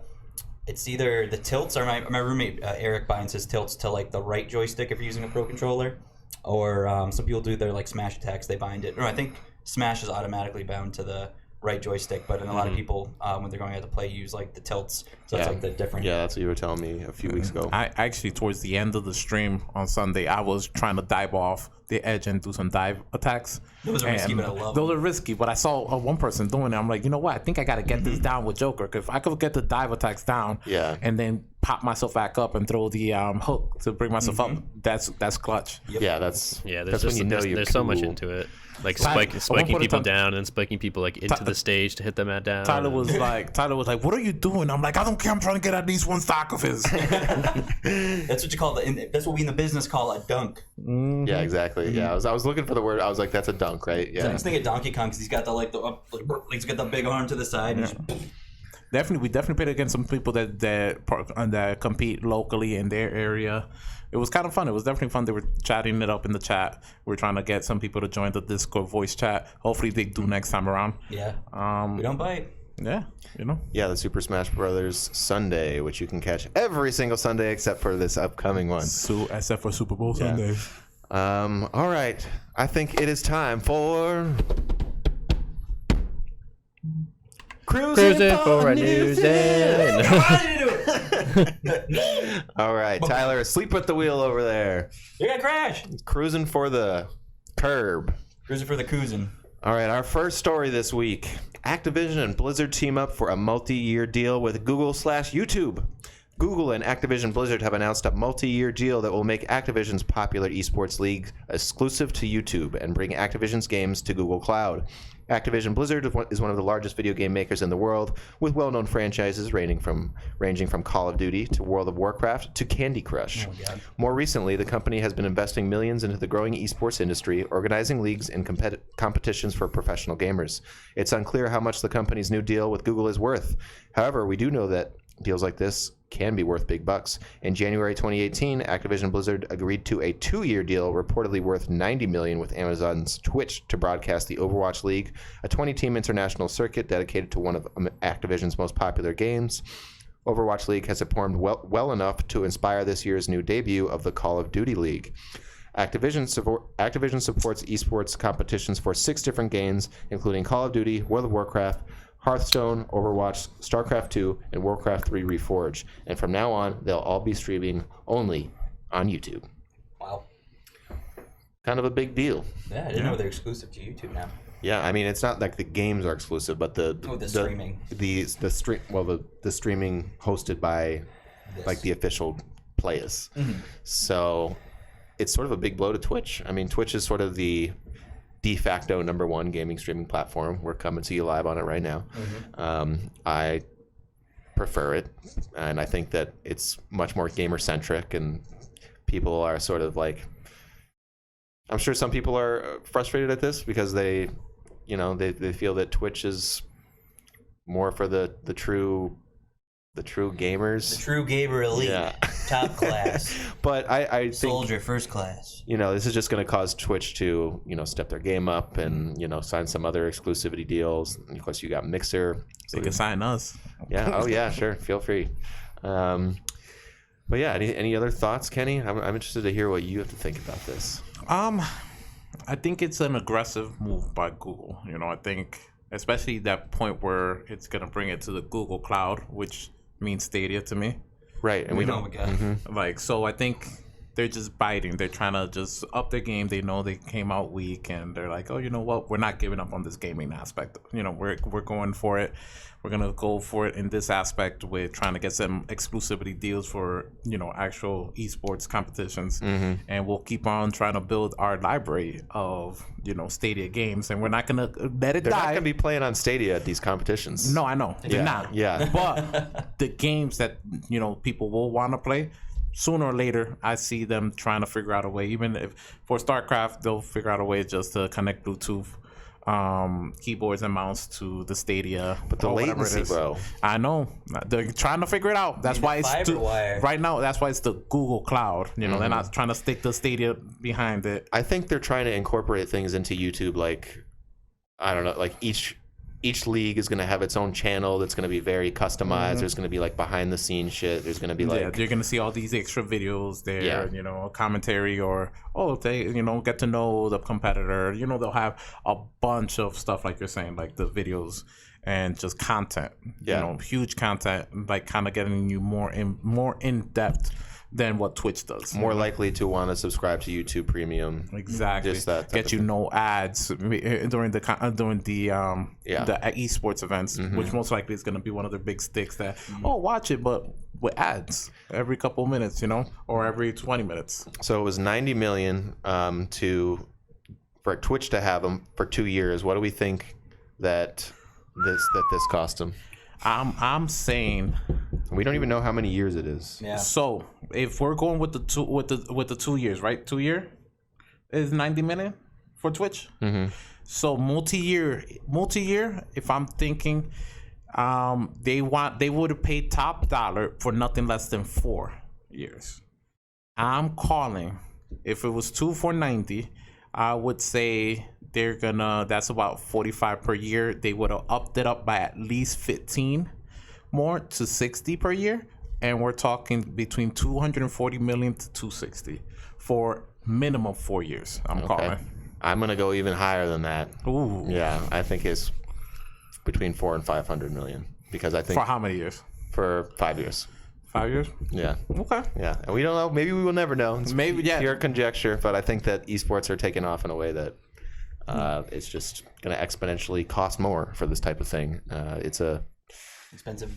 it's either the tilts or my roommate Eric binds his tilts to like the right joystick if you're using a pro controller, or some people do their like smash attacks, they bind it. No, I think smash is automatically bound to the right joystick, but in a lot of people when they're going out to play use like the tilts, so it's like the different. Yeah, that's what you were telling me a few weeks ago. I actually, towards the end of the stream on Sunday, I was trying to dive off the edge and do some dive attacks. Those are risky, but I love those them. are risky, but I saw one person doing it. I'm like, you know what? I think I got to get this down with Joker. Because if I could get the dive attacks down, Yeah. and then pop myself back up and throw the hook to bring myself up, that's clutch. Yeah, that's Yeah, that's there's when you know you're there's so much cool. into it. Like Tyler, at one spiking point in people time- down and spiking people like into the stage to hit them at down. Tyler was like, "What are you doing?" I'm like, "I don't care. I'm trying to get at least one stock of his." That's what you call that's what we in the business call a dunk. Yeah, exactly. Yeah, I was looking for the word. I was like, that's a dunk, right? So I Yeah. was thinking Donkey Kong because he's got he's got the big arm to the side. And We definitely played against some people that compete locally in their area. It was kind of fun. It was definitely fun. They were chatting it up in the chat. We're trying to get some people to join the Discord voice chat. Hopefully they do next time around. yeah, we don't bite. Yeah, you know. Yeah, the Super Smash Brothers Sunday, which you can catch every single Sunday except for this upcoming one. So except for Super Bowl Sunday. All right, I think it is time for Cruising for a new day. All right, Tyler, asleep at the wheel over there, You're gonna crash. cruising for the curb. Cruising for the coozin'. All right, our first story this week. Activision and Blizzard team up for a multi-year deal with Google/YouTube. Google and Activision Blizzard have announced a multi-year deal that will make Activision's popular esports league exclusive to YouTube and bring Activision's games to Google Cloud. Activision Blizzard is one of the largest video game makers in the world, with well-known franchises ranging from Call of Duty to World of Warcraft to Candy Crush. Oh, God. More recently, the company has been investing millions into the growing esports industry, organizing leagues and competitions for professional gamers. It's unclear how much the company's new deal with Google is worth. However, we do know that deals like this can be worth big bucks. In January 2018, Activision Blizzard agreed to a 2-year deal reportedly worth $90 million with Amazon's Twitch to broadcast the Overwatch League, a 20-team international circuit dedicated to one of Activision's most popular games. Overwatch League has performed well enough to inspire this year's new debut of the Call of Duty League. Activision supports esports competitions for 6 different games, including Call of Duty, World of Warcraft, Hearthstone, Overwatch, StarCraft 2, and Warcraft 3 Reforged. And from now on, they'll all be streaming only on YouTube. Wow. Kind of a big deal. Yeah, I didn't know they're exclusive to YouTube now. Yeah, I mean, it's not like the games are exclusive, but the streaming. the streaming hosted by like the official players. So it's sort of a big blow to Twitch. I mean, Twitch is sort of the de facto #1 gaming streaming platform. We're coming to you live on it right now. I prefer it, and I think that it's much more gamer centric, and people are sort of like, I'm sure some people are frustrated at this because they feel that Twitch is more for the true gamers. The true gamer elite. Yeah. Top class. But I think, Soldier first class. this is just going to cause Twitch to, step their game up and, sign some other exclusivity deals. And of course, you got Mixer. They can sign us. Yeah. Oh, yeah, sure. Feel free. But yeah, any other thoughts, Kenny? I'm interested to hear what you have to think about this. I think it's an aggressive move by Google. I think especially that point where it's going to bring it to the Google Cloud, which means Stadia to me. Right. And we Oh don't. my God. Like, so I think they're just biting. They're trying to just up their game. They know they came out weak, and they're like, oh, you know what? We're not giving up on this gaming aspect. You know, we're going for it. We're gonna go for it in this aspect with trying to get some exclusivity deals for, you know, actual esports competitions, and we'll keep on trying to build our library of, you know, Stadia games, and we're not gonna let it They're die. not going to be playing on Stadia at these competitions. No, I know they're not. Yeah. But the games that, you know, people will want to play, sooner or later, I see them trying to figure out a way. Even if for StarCraft, they'll figure out a way just to connect Bluetooth keyboards and mouse to the Stadia. But the or whatever it latency, is. bro. I know they're trying to figure it out. That's why it's fiber wire. right now. That's why it's the Google Cloud. You know, they're not trying to stick the Stadia behind it. I think they're trying to incorporate things into YouTube, like, I don't know, like each league is going to have its own channel that's going to be very customized. There's going to be like behind the scenes shit. There's going to be like, Yeah, you're gonna see all these extra videos there. Yeah. You know, commentary or they, you know, get to know the competitor. You know, they'll have a bunch of stuff like you're saying, like the videos and just content. Yeah. You know, huge content, like kind of getting you more in depth than what Twitch does. more likely to want to subscribe to YouTube Premium. Exactly. Just that type Get of you thing. no ads during the esports events, which most likely is going to be one of their big sticks. That watch it, but with ads every couple minutes, you know, or every 20 minutes. So it was 90 million for Twitch to have them for 2 years. What do we think that this cost them? I'm saying. We don't even know how many years it is. Yeah. So if we're going with the 2 years, right? 2 year is 90 million for Twitch. So multi-year. If I'm thinking, they would have paid top dollar for nothing less than 4 years. I'm calling. If it was 2 for 90, I would say that's about 45 per year. They would have upped it up by at least 15 more to 60 per year, and we're talking between 240 million to 260 for minimum 4 years. I'm calling. I'm gonna go even higher than that. Ooh. Yeah, I think it's between 400 and 500 million, because I think For how many years? for 5 years. 5 years? Yeah. Okay. Yeah, and we don't know. Maybe we will never know. It's Maybe, yeah. pure conjecture, but I think that esports are taking off in a way that it's just going to exponentially cost more for this type of thing. It's a expensive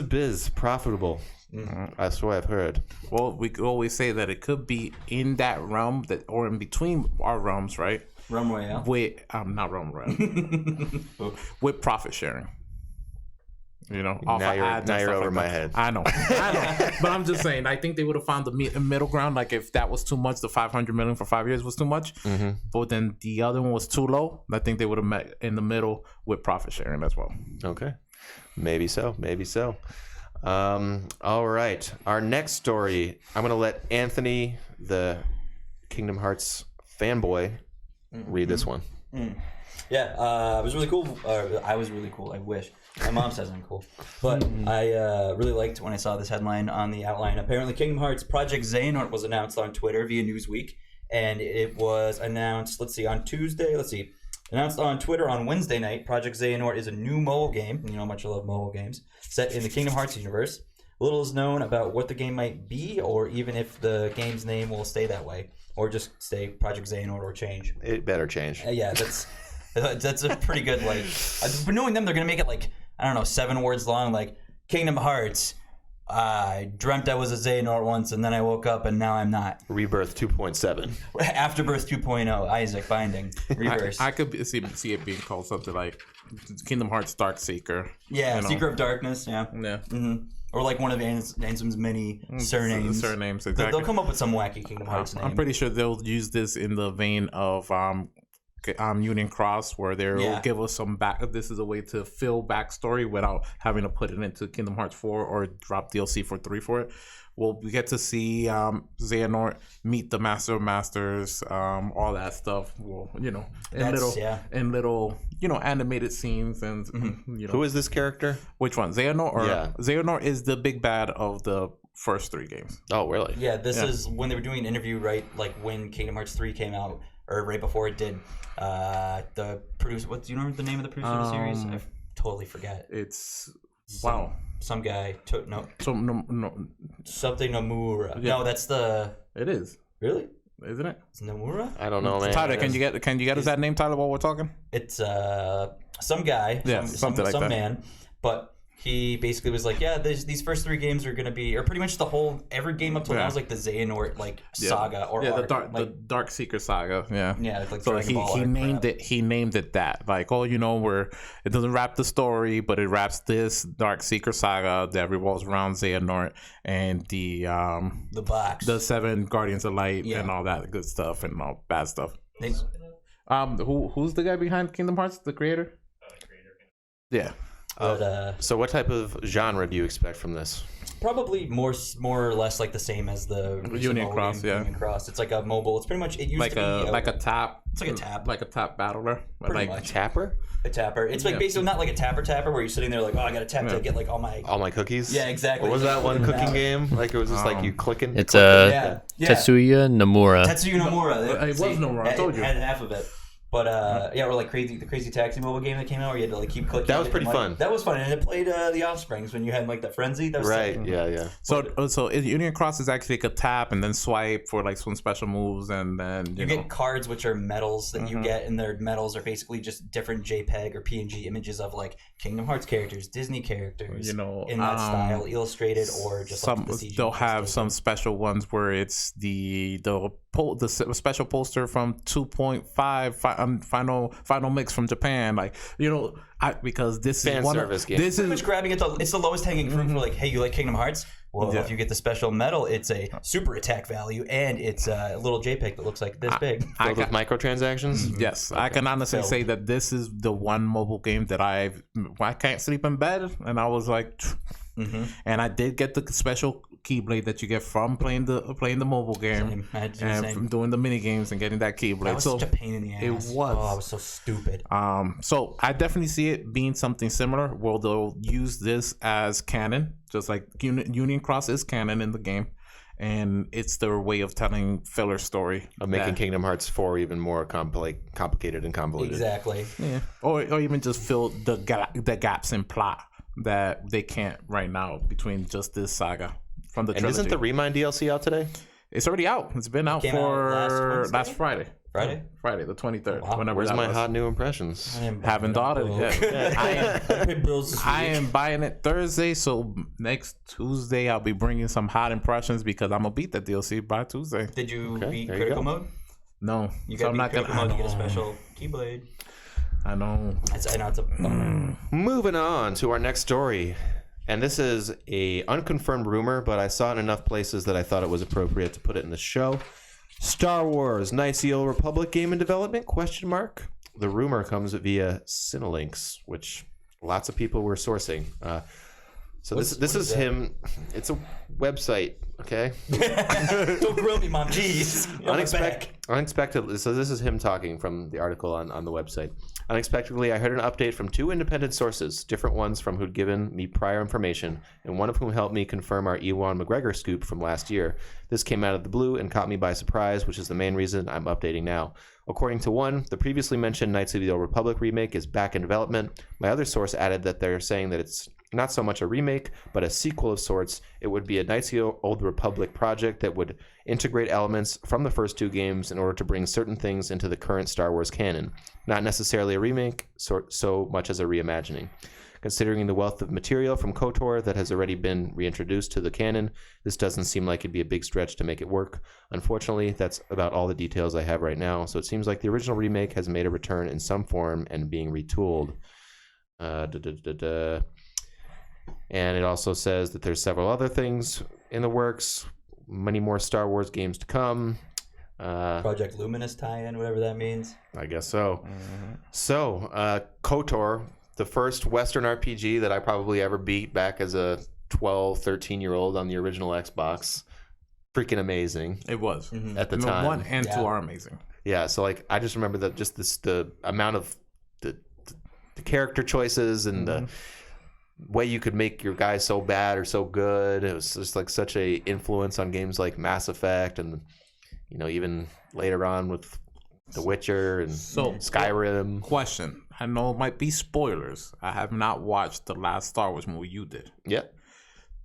biz, profitable. That's what I've heard. Well, we could always say that it could be in that realm or in between our realms, right? Runway, yeah. With not realm, with profit sharing. You know, off Now of you're- ads now and you're stuff over like my that. head. I know, but I'm just saying. I think they would have found the middle ground. Like if that was too much, the 500 million for 5 years was too much. But then the other one was too low. I think they would have met in the middle with profit sharing as well. Okay. Maybe so. All right. Our next story, I'm going to let Anthony, the Kingdom Hearts fanboy, read this one. Yeah, it was really cool. I was really cool. I wish. My mom says I'm cool. But I really liked when I saw this headline on the outline. Apparently, Kingdom Hearts Project Xehanort was announced on Twitter via Newsweek. And it was announced, on Tuesday. Announced on Twitter on Wednesday night. Project Xehanort is a new mobile game. You know how much I love mobile games. Set in the Kingdom Hearts universe. Little is known about what the game might be, or even if the game's name will stay that way. Or just stay Project Xehanort or change. It better change. Yeah, that's a pretty good, but knowing them, they're going to make it 7 words long, Kingdom Hearts. I dreamt I was a Xehanort once, and then I woke up, and now I'm not. Rebirth 2.7. Afterbirth 2.0, Isaac Binding, Reverse. I could see it being called something like Kingdom Hearts Dark Seeker. Yeah, you know. Seeker of Darkness, yeah. Yeah. Or one of Ansem's many surnames. Surnames, exactly. They'll come up with some wacky Kingdom Hearts name. I'm pretty sure they'll use this in the vein of Union Cross, where they'll give us some back. This is a way to fill backstory without having to put it into Kingdom Hearts 4 or drop DLC for 3 for it. We get to see Xehanort meet the Master of Masters, all that stuff. Well, in little animated scenes and Who is this character? Which one, Xehanort? Or Yeah. Xehanort is the big bad of the first 3 games. Oh, really? Yeah, this is when they were doing an interview, right? When Kingdom Hearts 3 came out, or right before it did. The producer, do you remember the name of the producer of the series? I totally forget. It's some guy. No, Something Nomura. Yeah. No, that's the. it is, really? isn't it? It's Nomura. I don't know, man. Tyler, can you get us that name, Tyler, while we're talking? It's some guy. Yeah, something like some that. man, but. He basically was like, yeah, these first 3 games are gonna be, or pretty much every game up till now is like the Xehanort saga or arc. the Dark Seeker saga. Yeah, yeah, like so Dragon he Ball arc named crap. it. He named it that. Like, oh, where it doesn't wrap the story, but it wraps this Dark Seeker saga that revolves around Xehanort and the box, the 7 Guardians of Light Yeah. and all that good stuff and all bad stuff. They- Who's the guy behind Kingdom Hearts? The creator? Yeah. but So what type of genre do you expect from this? probably more or less like the same as the recent Union mobile Cross, game, yeah. Union Cross. It's like a mobile. It's pretty much it used Like to be a tap. It's like a tap. Like a tap battler. Pretty Like much. Tapper? a tapper. It's like Yeah. basically not like a tapper where you're sitting there like, oh, I got to tap Yeah. to get like all my cookies? Yeah, exactly. What was that one Clicking cooking out. game? Like it was just like you clicking. It's clicking. yeah. Tetsuya Nomura. Tetsuya Nomura. It was Nomura, I told you. Had half of it. But yeah, or like the crazy taxi mobile game that came out where you had to like keep clicking. That was it pretty and, like, fun. That was fun, and it played the Offsprings when you had like the frenzy. That was Right. sick. Yeah. So Union Cross is actually like a tap and then swipe for like some special moves, and then You get cards which are medals that you Mhm. get, and their medals are basically just different JPEG or PNG images of like Kingdom Hearts characters, Disney characters, in that style, illustrated or just some. like the CG They'll have taken. some special ones where it's the special poster from 2.5 final mix from Japan, like because this Fan is one service of, game. this Pretty is much grabbing it. It's the lowest hanging fruit for like, hey, you like Kingdom Hearts? Well, Yeah. if you get the special medal, it's a super attack value, and it's a little JPEG that looks like this big. Filled with microtransactions. Yes, I can honestly So- say that this is the one mobile game that I can't sleep in bed, and I was like, Mm-hmm. and I did get the special keyblade that you get from playing the mobile game and from doing the mini games and getting that keyblade. That was So such a pain in the ass. it was. Oh, I was so stupid. so I definitely see it being something similar where they'll use this as canon, just like Union Cross is canon in the game, and it's their way of telling filler story Of making that- Kingdom Hearts 4 even more complicated and convoluted. Exactly. yeah, or even just fill the gaps in plot that they can't right now between just this saga from the And trilogy. isn't the Remind DLC out today? It's already out. It's been out Came for out last Friday. Friday? Friday, the 23rd. Wow. Whenever Where's that my was. hot new impressions? Haven't thought of it yet. I paid bills this I week. am buying it Thursday, so next Tuesday I'll be bringing some hot impressions because I'm gonna beat that DLC by Tuesday. Did you Okay, beat there you critical go. mode? No, You so got I'm to not beat critical gonna. mode to get a special keyblade. I know. I know it's a bummer. Moving on to our next story. And this is a unconfirmed rumor, but I saw it in enough places that I thought it was appropriate to put it in the show. Star Wars Knights of the Old Republic game in development? ? The rumor comes via Cinelinx, which lots of people were sourcing. So this what is is that? him. It's a website, okay? Don't grill me, Mom. Jeez. Unexpectedly, so this is him talking from the article on the website. Unexpectedly, I heard an update from 2 independent sources, different ones from who'd given me prior information, and one of whom helped me confirm our Ewan McGregor scoop from last year. This came out of the blue and caught me by surprise, which is the main reason I'm updating now. According to one, the previously mentioned Knights of the Old Republic remake is back in development. My other source added that they're saying that it's not so much a remake, but a sequel of sorts. It would be a Knights of the Old Republic project that would integrate elements from the first 2 games in order to bring certain things into the current Star Wars canon. Not necessarily a remake, so much as a reimagining. Considering the wealth of material from KOTOR that has already been reintroduced to the canon, this doesn't seem like it'd be a big stretch to make it work. Unfortunately, that's about all the details I have right now, so it seems like the original remake has made a return in some form and being retooled. And it also says that there's several other things in the works, many more Star Wars games to come. Project Luminous tie-in, whatever that means. I guess so. So, KOTOR, the first Western RPG that I probably ever beat back as a 12, 13-year-old on the original Xbox. Freaking amazing It was. at the time. 1 and 2 Yeah. are amazing. Yeah, so like I just remember that just the amount of the character choices and the way you could make your guy so bad or so good. It was just like such a influence on games like Mass Effect and even later on with The Witcher and Skyrim. Question. I know it might be spoilers. I have not watched the last Star Wars movie. You did. Yep.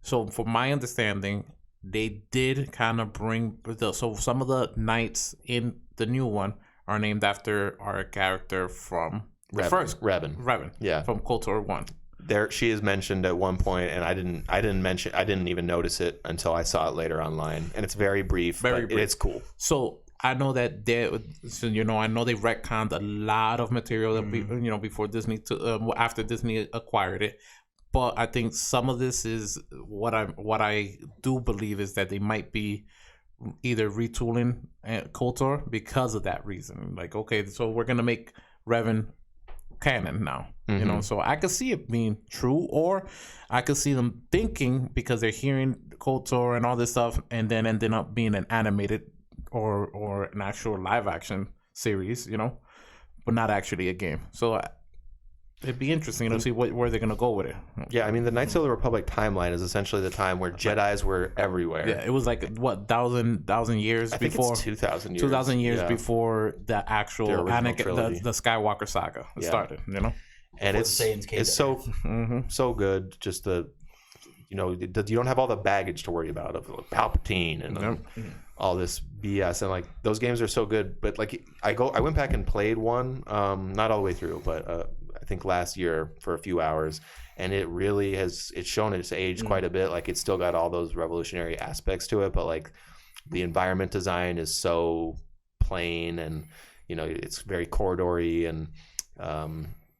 So from my understanding, they did kind of bring so some of the knights in the new one are named after our character from the first Revan. Yeah. From KOTOR 1. There, she is mentioned at one point, and I didn't even notice it until I saw it later online, and it's very brief. It's cool. So I know that I know they retconned a lot of material that before Disney after Disney acquired it, but I think some of this is what I do believe is that they might be either retooling KOTOR because of that reason. Like, okay, so we're gonna make Revan canon now, so I could see it being true, or I could see them thinking because they're hearing KOTOR and all this stuff and then ending up being an animated or an actual live action series, but not actually a game. So it'd be interesting to see where they're gonna go with it. Yeah, I mean, the Knights of the Republic timeline is essentially the time where Jedis were everywhere. Yeah, it was like what thousand years before. It's 2,000 years. 2,000 years before the actual Anakin, the Skywalker saga started. And it's so so good. Just you don't have all the baggage to worry about of Palpatine and all this BS, and like those games are so good. But like I went back and played one, not all the way through, but I think last year for a few hours, and it really it's shown its age quite a bit. Like it's still got all those revolutionary aspects to it, but like the environment design is so plain, and it's very corridory, and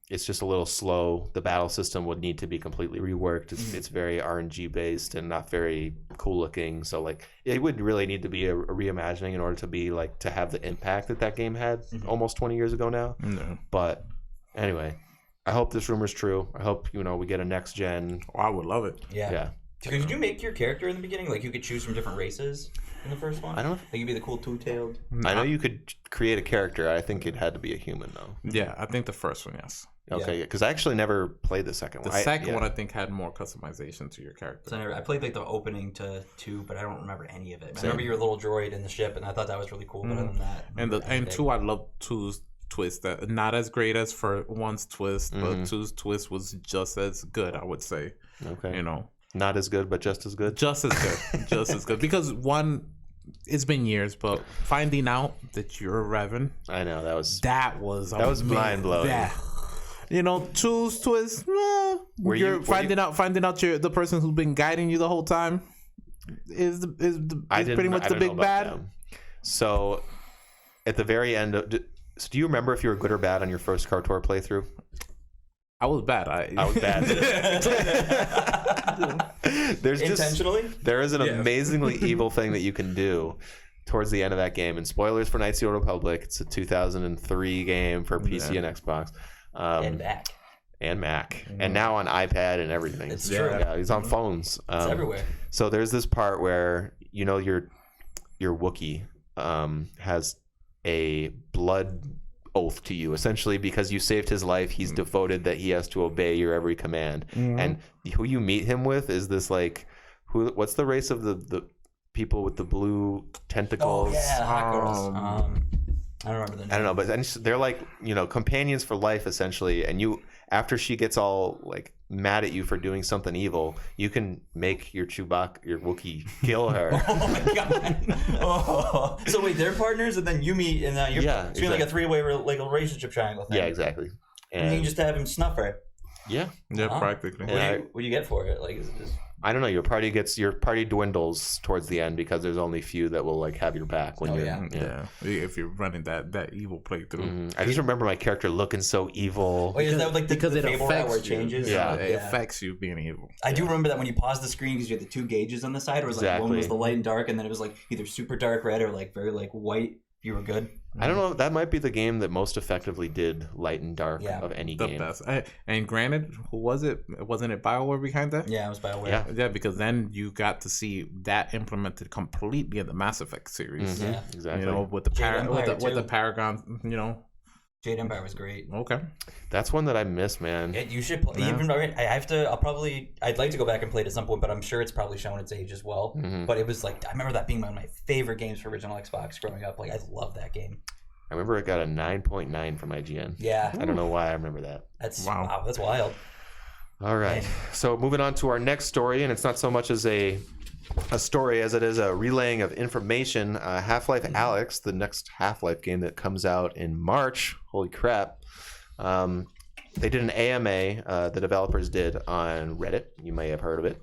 it's just a little slow. The battle system would need to be completely reworked. It's very RNG based and not very cool looking. So like it would really need to be a reimagining in order to be like to have the impact that game had almost 20 years ago now. No. But anyway, I hope this rumor's true. I hope we get a next gen. Oh, I would love it. Yeah. Could you make your character in the beginning? Like you could choose from different races in the first one? I don't know. Like you'd be the cool two-tailed? I know you could create a character. I think it had to be a human though. Yeah, I think the first one, yes. Okay, because I actually never played the second one. The second one, I think, had more customization to your character. So I played like the opening to 2, but I don't remember any of it. I remember your little droid in the ship, and I thought that was really cool. But other than that, and 2, I love 2's twist. Not as great as for 1's twist, but 2's twist was just as good, I would say. Okay, not as good, but just as good. Just as good, just as good. Because 1. It's been years, but finding out that you're a Revan, I know that was mind blowing. Yeah. 2's twist. You're finding out the person who's been guiding you the whole time is pretty much the big bad. So at the very end, do you remember if you were good or bad on your first KOTOR playthrough? I was bad. I was bad. There is an amazingly evil thing that you can do towards the end of that game. And spoilers for Knights of the Republic. It's a 2003 game for PC and Xbox. And Mac. And now on iPad and everything. It's true. Yeah, he's on phones. It's everywhere. So there's this part where your Wookiee has a blood oath to you, essentially, because you saved his life. He's devoted that he has to obey your every command. And who you meet him with is this what's the race of the people with the blue tentacles? Oh yeah, kakarot. I don't remember the name. I don't know, but they're like companions for life, essentially. And after she gets all like mad at you for doing something evil, you can make your Wookiee kill her. Oh my god! So wait, they're partners, and then you meet, and you're doing like a 3-way like a relationship triangle thing. Yeah, exactly. And you just have him snuff her. Yeah, practically. What do you get for it? Like, is it just? I don't know. Your party dwindles towards the end because there's only few that will like have your back when if you're running that evil playthrough. I just remember my character looking so evil. Wait, is that like because it affects where it changes? Yeah, it affects you being evil. I do remember that when you pause the screen because you had the 2 gauges on the side. It was like one was the light and dark, and then it was like either super dark red or like very like white. You were good. I don't know. That might be the game that most effectively did light and dark of any game. Best. And granted, who was it? Wasn't it BioWare behind that? Yeah, it was BioWare. Yeah, because then you got to see that implemented completely in the Mass Effect series. Yeah, exactly. With the Paragon, Jade Empire was great. Okay, that's one that I miss, man. You should play. Yeah. Even I'd like to go back and play it at some point, but I'm sure it's probably shown its age as well. But it was like I remember that being one of my favorite games for original Xbox growing up. Like I love that game. I remember it got a 9.9 from IGN. Yeah. I don't know why I remember that. That's Wow. wow. That's wild. All right. So moving on to our next story, and it's not so much as a story as it is a relaying of information. Half-Life Alyx, the next Half-Life game that comes out in March. Holy crap. They did an AMA, the developers did, on Reddit. You may have heard of it.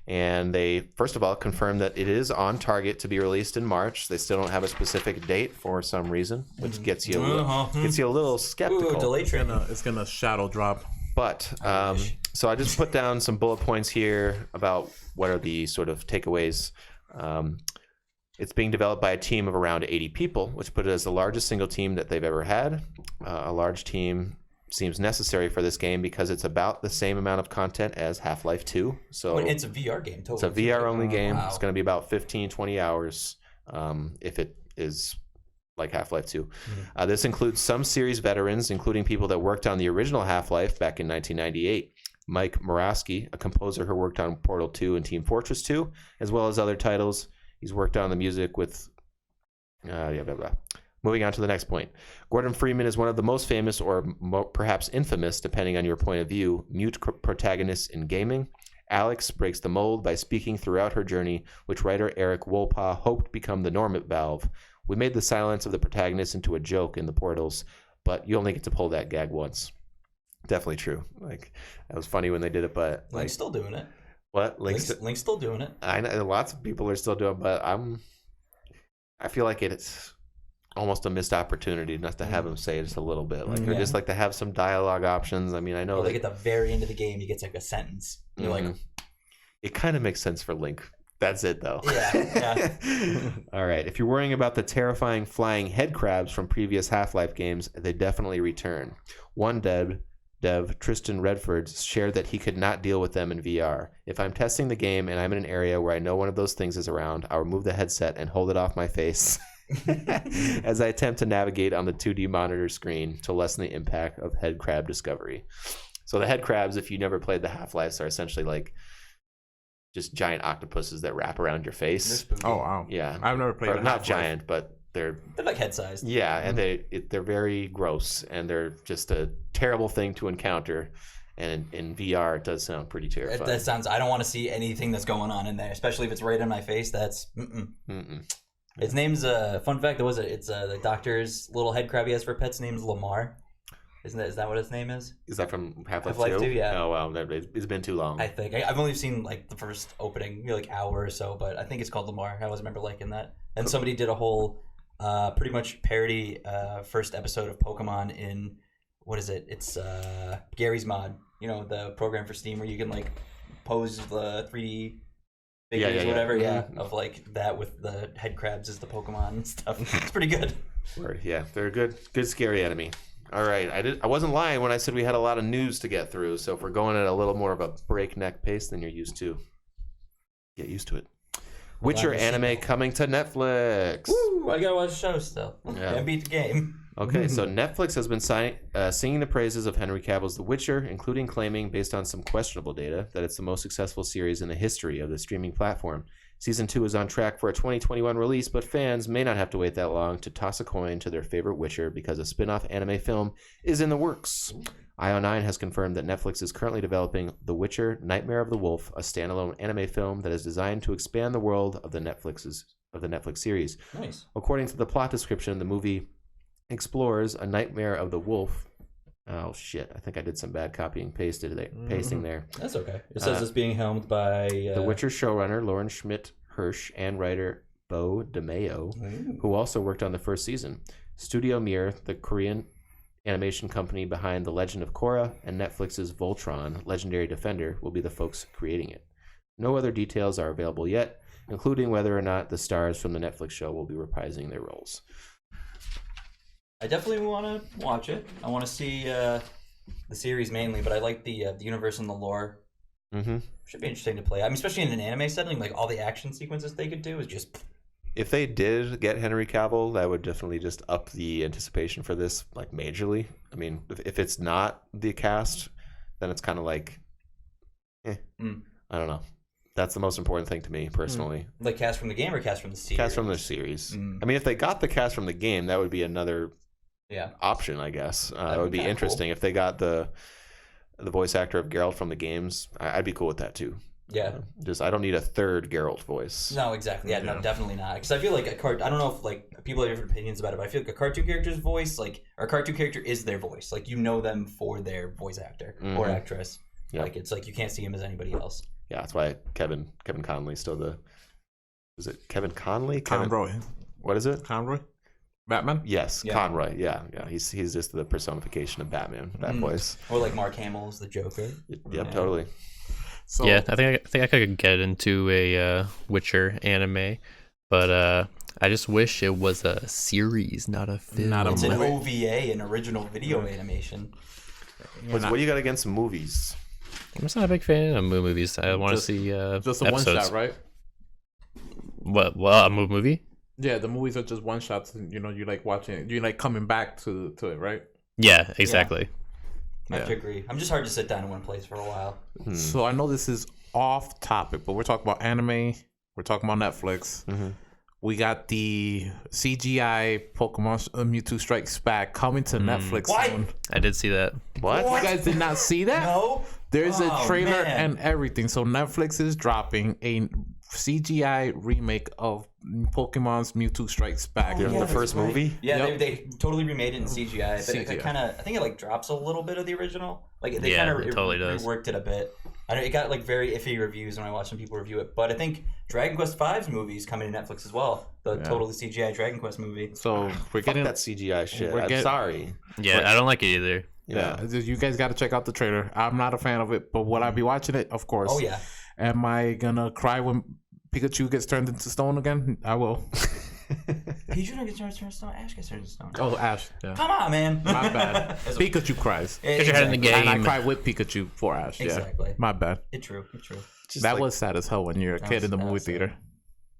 And they, first of all, confirmed that it is on target to be released in March. They still don't have a specific date for some reason, which gets you a little skeptical. Ooh, delay train. It's gonna shadow drop. But so I just put down some bullet points here about what are the sort of takeaways. It's being developed by a team of around 80 people, which put it as the largest single team that they've ever had. A large team seems necessary for this game because it's about the same amount of content as Half-Life 2. So It's a VR game, totally. it's a VR-only game. Wow. It's going to be about 15, 20 hours if it is like Half-Life 2. This includes some series veterans, including people that worked on the original Half-Life back in 1998. Mike Morawski, a composer who worked on Portal 2 and Team Fortress 2, as well as other titles. He's worked on the music with... blah, blah, blah. Moving on to the next point. Gordon Freeman is one of the most famous, or perhaps infamous, depending on your point of view, mute protagonists in gaming. Alyx breaks the mold by speaking throughout her journey, which writer Eric Wolpaw hoped become the norm at Valve. We made the silence of the protagonist into a joke in the Portals, but you only get to pull that gag once. Definitely true. Like, that was funny when they did it, but... Link's still doing it. What? Link's still doing it. I know lots of people are still doing it, but I feel like it's almost a missed opportunity not to have him say just a little bit, like, or just like to have some dialogue options. I mean, I know like at the very end of the game, he gets like a sentence. You're like, it kind of makes sense for Link. That's it, though. Yeah. All right. If you're worrying about the terrifying flying head crabs from previous Half-Life games, they definitely return. One dev, Tristan Redford, shared that he could not deal with them in VR. If I'm testing the game and I'm in an area where I know one of those things is around, I'll remove the headset and hold it off my face as I attempt to navigate on the 2D monitor screen to lessen the impact of head crab discovery. So the head crabs, if you never played the Half-Lives, are essentially like just giant octopuses that wrap around your face. Oh wow! Yeah, I've never played. Or not giant, but they're like head sized. Yeah, and they're very gross, and they're just a terrible thing to encounter. And in VR, it does sound pretty terrifying. That sounds. I don't want to see anything that's going on in there, especially if it's right in my face. That's. Its name's fun fact. It's the doctor's little head crab he has for pets. Name's Lamar. Is that what his name is? Is that from Half-Life 2? Yeah. Oh wow, it's been too long. I think I've only seen like the first opening, like hour or so, but I think it's called Lamar. I always remember liking that. And somebody did a whole, pretty much parody first episode of Pokemon in what is it? It's Gary's Mod. You know, the program for Steam where you can like pose the 3D figures, whatever. Yeah, of like that with the head crabs as the Pokemon and stuff. It's pretty good. Yeah, they're a good scary enemy. All right, I wasn't lying when I said we had a lot of news to get through. So if we're going at a little more of a breakneck pace than you're used to, get used to it. Witcher anime coming to Netflix. Woo! I gotta watch the show still. Yeah. And beat the game. Okay, so Netflix has been singing the praises of Henry Cavill's The Witcher, including claiming, based on some questionable data, that it's the most successful series in the history of the streaming platform. Season 2 is on track for a 2021 release, but fans may not have to wait that long to toss a coin to their favorite Witcher because a spin-off anime film is in the works. IO9 has confirmed that Netflix is currently developing The Witcher: Nightmare of the Wolf, a standalone anime film that is designed to expand the world of the Netflix series. Nice. According to the plot description, the movie explores a nightmare of the wolf. Oh shit! I think I did some bad copying pasting there. That's okay. It says it's being helmed by The Witcher showrunner Lauren Schmidt Hirsch and writer Bo DeMayo, who also worked on the first season. Studio Mir, the Korean animation company behind The Legend of Korra and Netflix's Voltron: Legendary Defender, will be the folks creating it. No other details are available yet, including whether or not the stars from the Netflix show will be reprising their roles. I definitely want to watch it. I want to see the series mainly, but I like the universe and the lore. Mm-hmm. Should be interesting to play. I mean, especially in an anime setting, like all the action sequences they could do is just. If they did get Henry Cavill, that would definitely just up the anticipation for this, like, majorly. I mean, if it's not the cast, then it's kind of like, I don't know. That's the most important thing to me, personally. Like cast from the game or cast from the series? Cast from the series. I mean, if they got the cast from the game, that would be another option, I guess. It That'd would be be kinda interesting if they got the voice actor of Geralt from the games. I'd be cool with that too. Yeah. Just I don't need a third Geralt voice. No, exactly. Yeah, no, definitely not. Because I feel like I don't know if like people have different opinions about it, but I feel like a cartoon character's voice, like our cartoon character is their voice. Like you know them for their voice actor or actress. Yeah. Like it's like you can't see him as anybody else. Yeah, that's why Kevin Conley's still the. Is it Kevin Conley? Conroy. What is it? Conroy? Batman? Yes, Yeah. Conroy. Yeah. He's just the personification of Batman. That voice. Or like Mark Hamill's the Joker. Yep, totally. So, Yeah, I think I could get into a Witcher anime, but I just wish it was a series, not a film. Not a It's an movie. OVA, an original video animation. What do you got against movies? I'm just not a big fan of movies. I want to Just- see Just a episodes. one shot, right? What? Well, a movie? Yeah, the movies are just one shots. And, you like watching it. You like coming back to it, right? Yeah, exactly. I have to agree. I'm just hard to sit down in one place for a while. So I know this is off topic, but we're talking about anime. We're talking about Netflix. We got the CGI Pokemon Mewtwo Strikes Back coming to Netflix What? soon. I did see that. What? You guys did not see that? No? There's a Oh, trailer man. and everything. So Netflix is dropping a CGI remake of Pokemon's Mewtwo Strikes Back. The that's first right. movie? Yeah, Yep. they totally remade it in CGI. But it CGI. kind of, I think it like drops a little bit of the original. Like they Yeah, kind of it totally does. reworked it a bit. I know it got like very iffy reviews when I watched some people review it. But I think Dragon Quest V's movie is coming to Netflix as well. The totally CGI Dragon Quest movie. So we're Fuck getting that CGI shit. We're I'm get- sorry. Yeah, I don't like it either. Yeah, you guys got to check out the trailer. I'm not a fan of it, but will I be watching it? Of course. Oh yeah. Am I gonna cry when Pikachu gets turned into stone again? I will. Pikachu don't get turned into stone. Ash gets turned into stone. Oh, Ash. Yeah. Come on, man. My bad. Pikachu cries. Get your head in the game. And I cry with Pikachu for Ash. Yeah. Exactly. My bad. It's true. It's true. Just That like, was sad as hell when you're a kid in the that movie was sad. theater.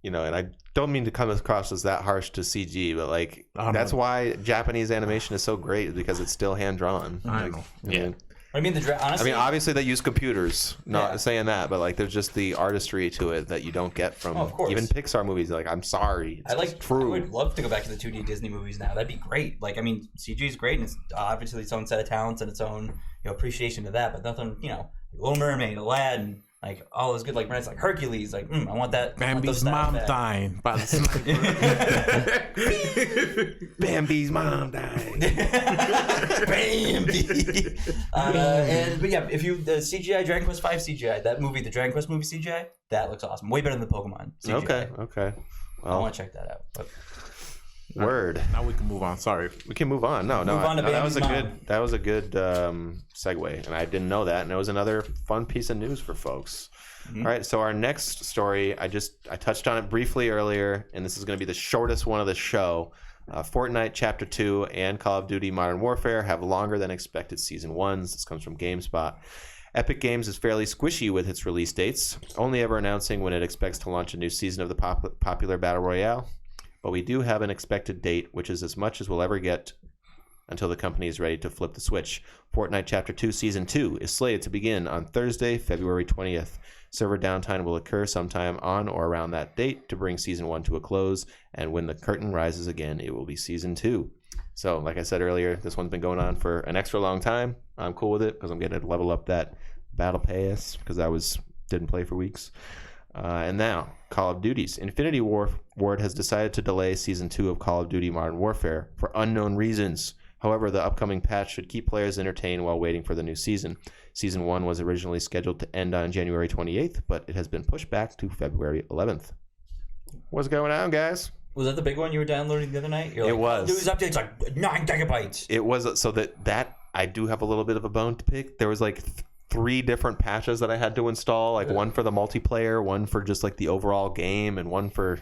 and I don't mean to come across as that harsh to CG, but like Oh, no. that's why Japanese animation is so great because it's still hand drawn. I know. Yeah. I mean, I honestly, mean, obviously they use computers. Not Yeah. saying that, but like there's just the artistry to it that you don't get from Oh, of course. even Pixar movies. Like, I'm sorry, it's I just true. I would love to go back to the 2D Disney movies now. That'd be great. Like, I mean, CG is great, and it's obviously its own set of talents and its own appreciation to that. But nothing, Little Mermaid, Aladdin, like all those good like brands, like Hercules. Like, I want that. I want those Bambi's styles mom back. dying by the sniper. Bambi's mom died. Bambi. But yeah, if you the CGI Dragon Quest V CGI, that movie, the Dragon Quest movie CGI, that looks awesome. Way better than the Pokemon CGI. Okay. I Well, want to check that out. But word. Now we can move on. Sorry. We can move on. No, Move on to that was a Bambi's good. mom. That was a good segue, and I didn't know that. And it was another fun piece of news for folks. All right, so our next story, I touched on it briefly earlier, and this is going to be the shortest one of the show. Fortnite Chapter 2 and Call of Duty Modern Warfare have longer than expected Season 1s. This comes from GameSpot. Epic Games is fairly squishy with its release dates, only ever announcing when it expects to launch a new season of the popular Battle Royale. But we do have an expected date, which is as much as we'll ever get until the company is ready to flip the switch. Fortnite Chapter 2 Season 2 is slated to begin on Thursday, February 20th. Server downtime will occur sometime on or around that date to bring Season 1 to a close, and when the curtain rises again, it will be Season 2. So, like I said earlier, this one's been going on for an extra long time. I'm cool with it because I'm getting to level up that Battle Pass because I didn't play for weeks. And now, Call of Duty's Infinity Ward has decided to delay Season 2 of Call of Duty Modern Warfare for unknown reasons. However, the upcoming patch should keep players entertained while waiting for the new season. Season 1 was originally scheduled to end on January 28th, but it has been pushed back to February 11th. What's going on, guys? was that the big one you were downloading the other night? You're It like, was. Dude, this update's like 9 gigabytes. It was so that I do have a little bit of a bone to pick. There was like 3 different patches that I had to install, like one for the multiplayer, one for just like the overall game, and one for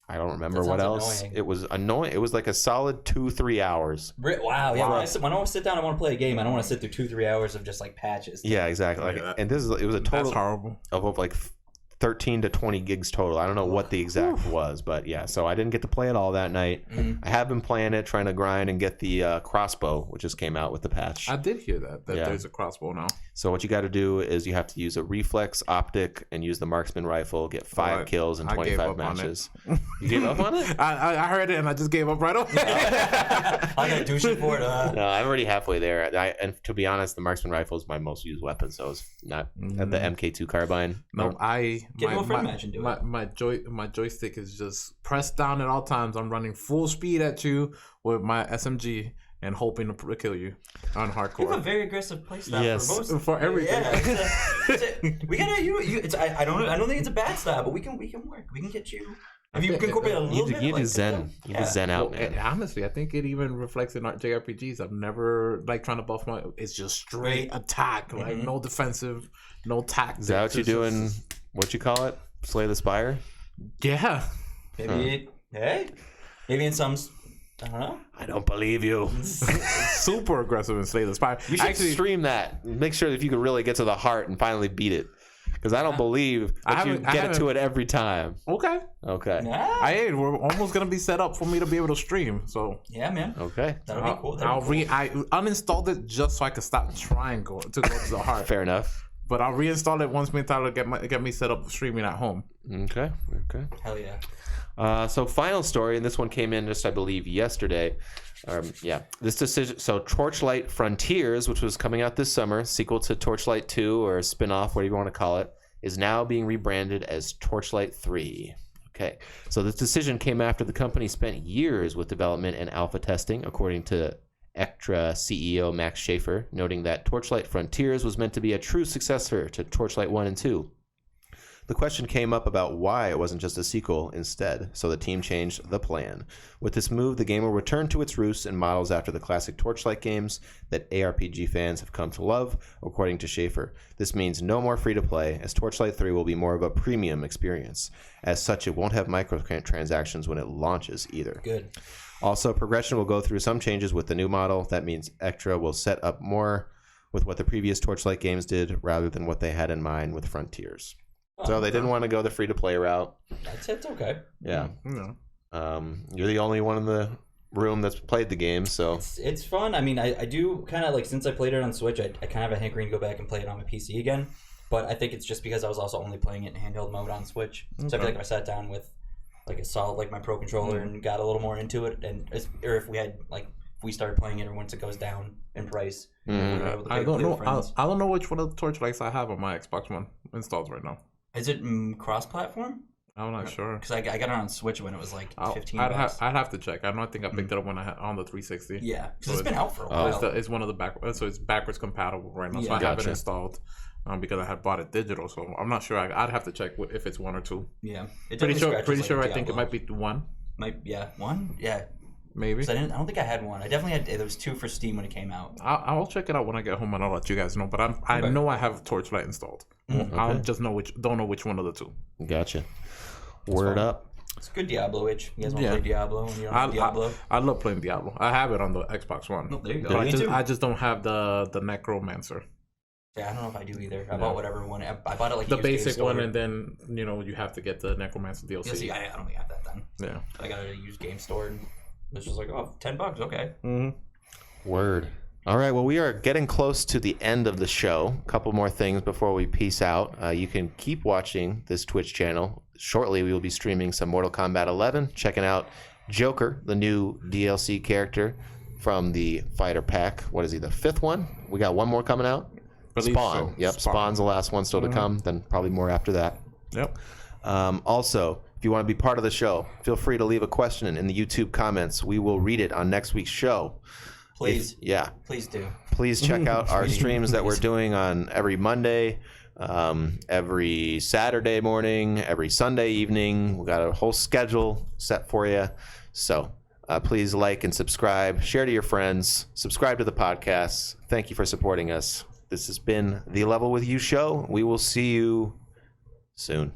I don't remember That what sounds else. annoying. It was annoying. It was like a solid 2-3 hours. Wow, yeah. Wow. When I want to sit down, I want to play a game. I don't want to sit through 2-3 hours of just like patches. Yeah, exactly. Like, Yeah. and it was a That's total horrible. of like 13 to 20 gigs total. I don't know what the exact was, but yeah. So I didn't get to play it all that night. I have been playing it, trying to grind and get the crossbow, which just came out with the patch. I did hear that there's a crossbow now. So what you got to do is you have to use a reflex optic and use the marksman rifle, get 5 kills in 25 matches. You gave up on it? I heard it and I just gave up right away. I got douching for it. No, I'm already halfway there. And to be honest, the marksman rifle is my most used weapon, so it's not at the MK2 carbine. No, Get a friend match and do it. My joystick is just pressed down at all times. I'm running full speed at you with my SMG and hoping to kill you on hardcore. You have a very aggressive playstyle for everything. Yeah, we gotta it's I don't think it's a bad style, but we can work. We can get you. If you can incorporate a little bit, you need to zen. You need to zen out, man. Honestly, I think it even reflects in our JRPGs. I've never trying to buff my. It's just straight attack, like no defensive, no tactics. Is that what you're doing? What you call it? Slay the Spire? Yeah. Maybe maybe in some. I don't know. I don't believe you. Super aggressive and Slay the Spire. You should stream that. Make sure if you can really get to the heart and finally beat it. Because I don't believe that you get it to it every time. Okay. Yeah. We're almost gonna be set up for me to be able to stream. So yeah, man. Okay. That'll be cool. I uninstalled it just so I could stop trying to go to the heart. Fair enough. But I'll reinstall it once me and Tyler get me set up streaming at home. Okay. Hell yeah. So final story, and this one came in just, I believe, yesterday. This decision. So Torchlight Frontiers, which was coming out this summer, sequel to Torchlight 2 or spin-off, whatever you want to call it, is now being rebranded as Torchlight 3. Okay. So this decision came after the company spent years with development and alpha testing, according to Ectra CEO Max Schaefer, noting that Torchlight Frontiers was meant to be a true successor to Torchlight 1 and 2. The question came up about why it wasn't just a sequel instead, so the team changed the plan. With this move, the game will return to its roots and models after the classic Torchlight games that ARPG fans have come to love, according to Schaefer. This means no more free-to-play, as Torchlight 3 will be more of a premium experience. As such, it won't have microtransactions when it launches either. Good. Also, progression will go through some changes with the new model. That means Ectra will set up more with what the previous Torchlight games did rather than what they had in mind with Frontiers. So they didn't want to go the free-to-play route. It's okay. Yeah. You're the only one in the room that's played the game, so... It's fun. I mean, I do kind of, like, since I played it on Switch, I kind of have a hankering to go back and play it on my PC again. But I think it's just because I was also only playing it in handheld mode on Switch. So I feel like if I sat down with, like, a solid, like, my Pro Controller and got a little more into it, or if we had, like... If we started playing it, or once it goes down in price, we were able to I don't know. I don't know which one of the Torchlights I have on my Xbox One installed right now. Is it cross-platform? I'm not sure. Because I got it on Switch when it was like $15. I'd have to check. I think I picked it up when I had on the 360. Yeah, because it's been out for a while. It's one of the so it's backwards compatible right now. So I have it installed because I had bought it digital. So I'm not sure. I'd have to check if it's 1 or 2. Yeah, pretty sure. I think it might be 1. One. Yeah. Maybe. I don't think I had 1. I definitely had. There was 2 for Steam when it came out. I'll check it out when I get home and I'll let you guys know. But I know I have Torchlight installed. I just don't know which one of the 2. Gotcha. Word up. It's good Diablo-ish. You guys want to play Diablo when you're on Diablo? I love playing Diablo. I have it on the Xbox One. Oh, there you go. I just don't have the Necromancer. Yeah, I don't know if I do either. I bought whatever one. I bought it like the basic one, and then you have to get the Necromancer DLC. Yeah, see, I don't think I have that then. Yeah, I got it at a used game store, and it's just like, oh, $10, okay. Word. All right, well, we are getting close to the end of the show. A couple more things before we peace out. You can keep watching this Twitch channel. Shortly, we will be streaming some Mortal Kombat 11, checking out Joker, the new DLC character from the Fighter Pack. What is he, the 5th one? We got one more coming out. Spawn. So. Yep, Spawn's the last one still to come, then probably more after that. Yep. Also, if you want to be part of the show, feel free to leave a question in the YouTube comments. We will read it on next week's show. Please. Please do. Please check out our streams that we're doing on every Monday, every Saturday morning, every Sunday evening. We got a whole schedule set for you. So please like and subscribe, share to your friends, subscribe to the podcast. Thank you for supporting us. This has been the Level With You show. We will see you soon.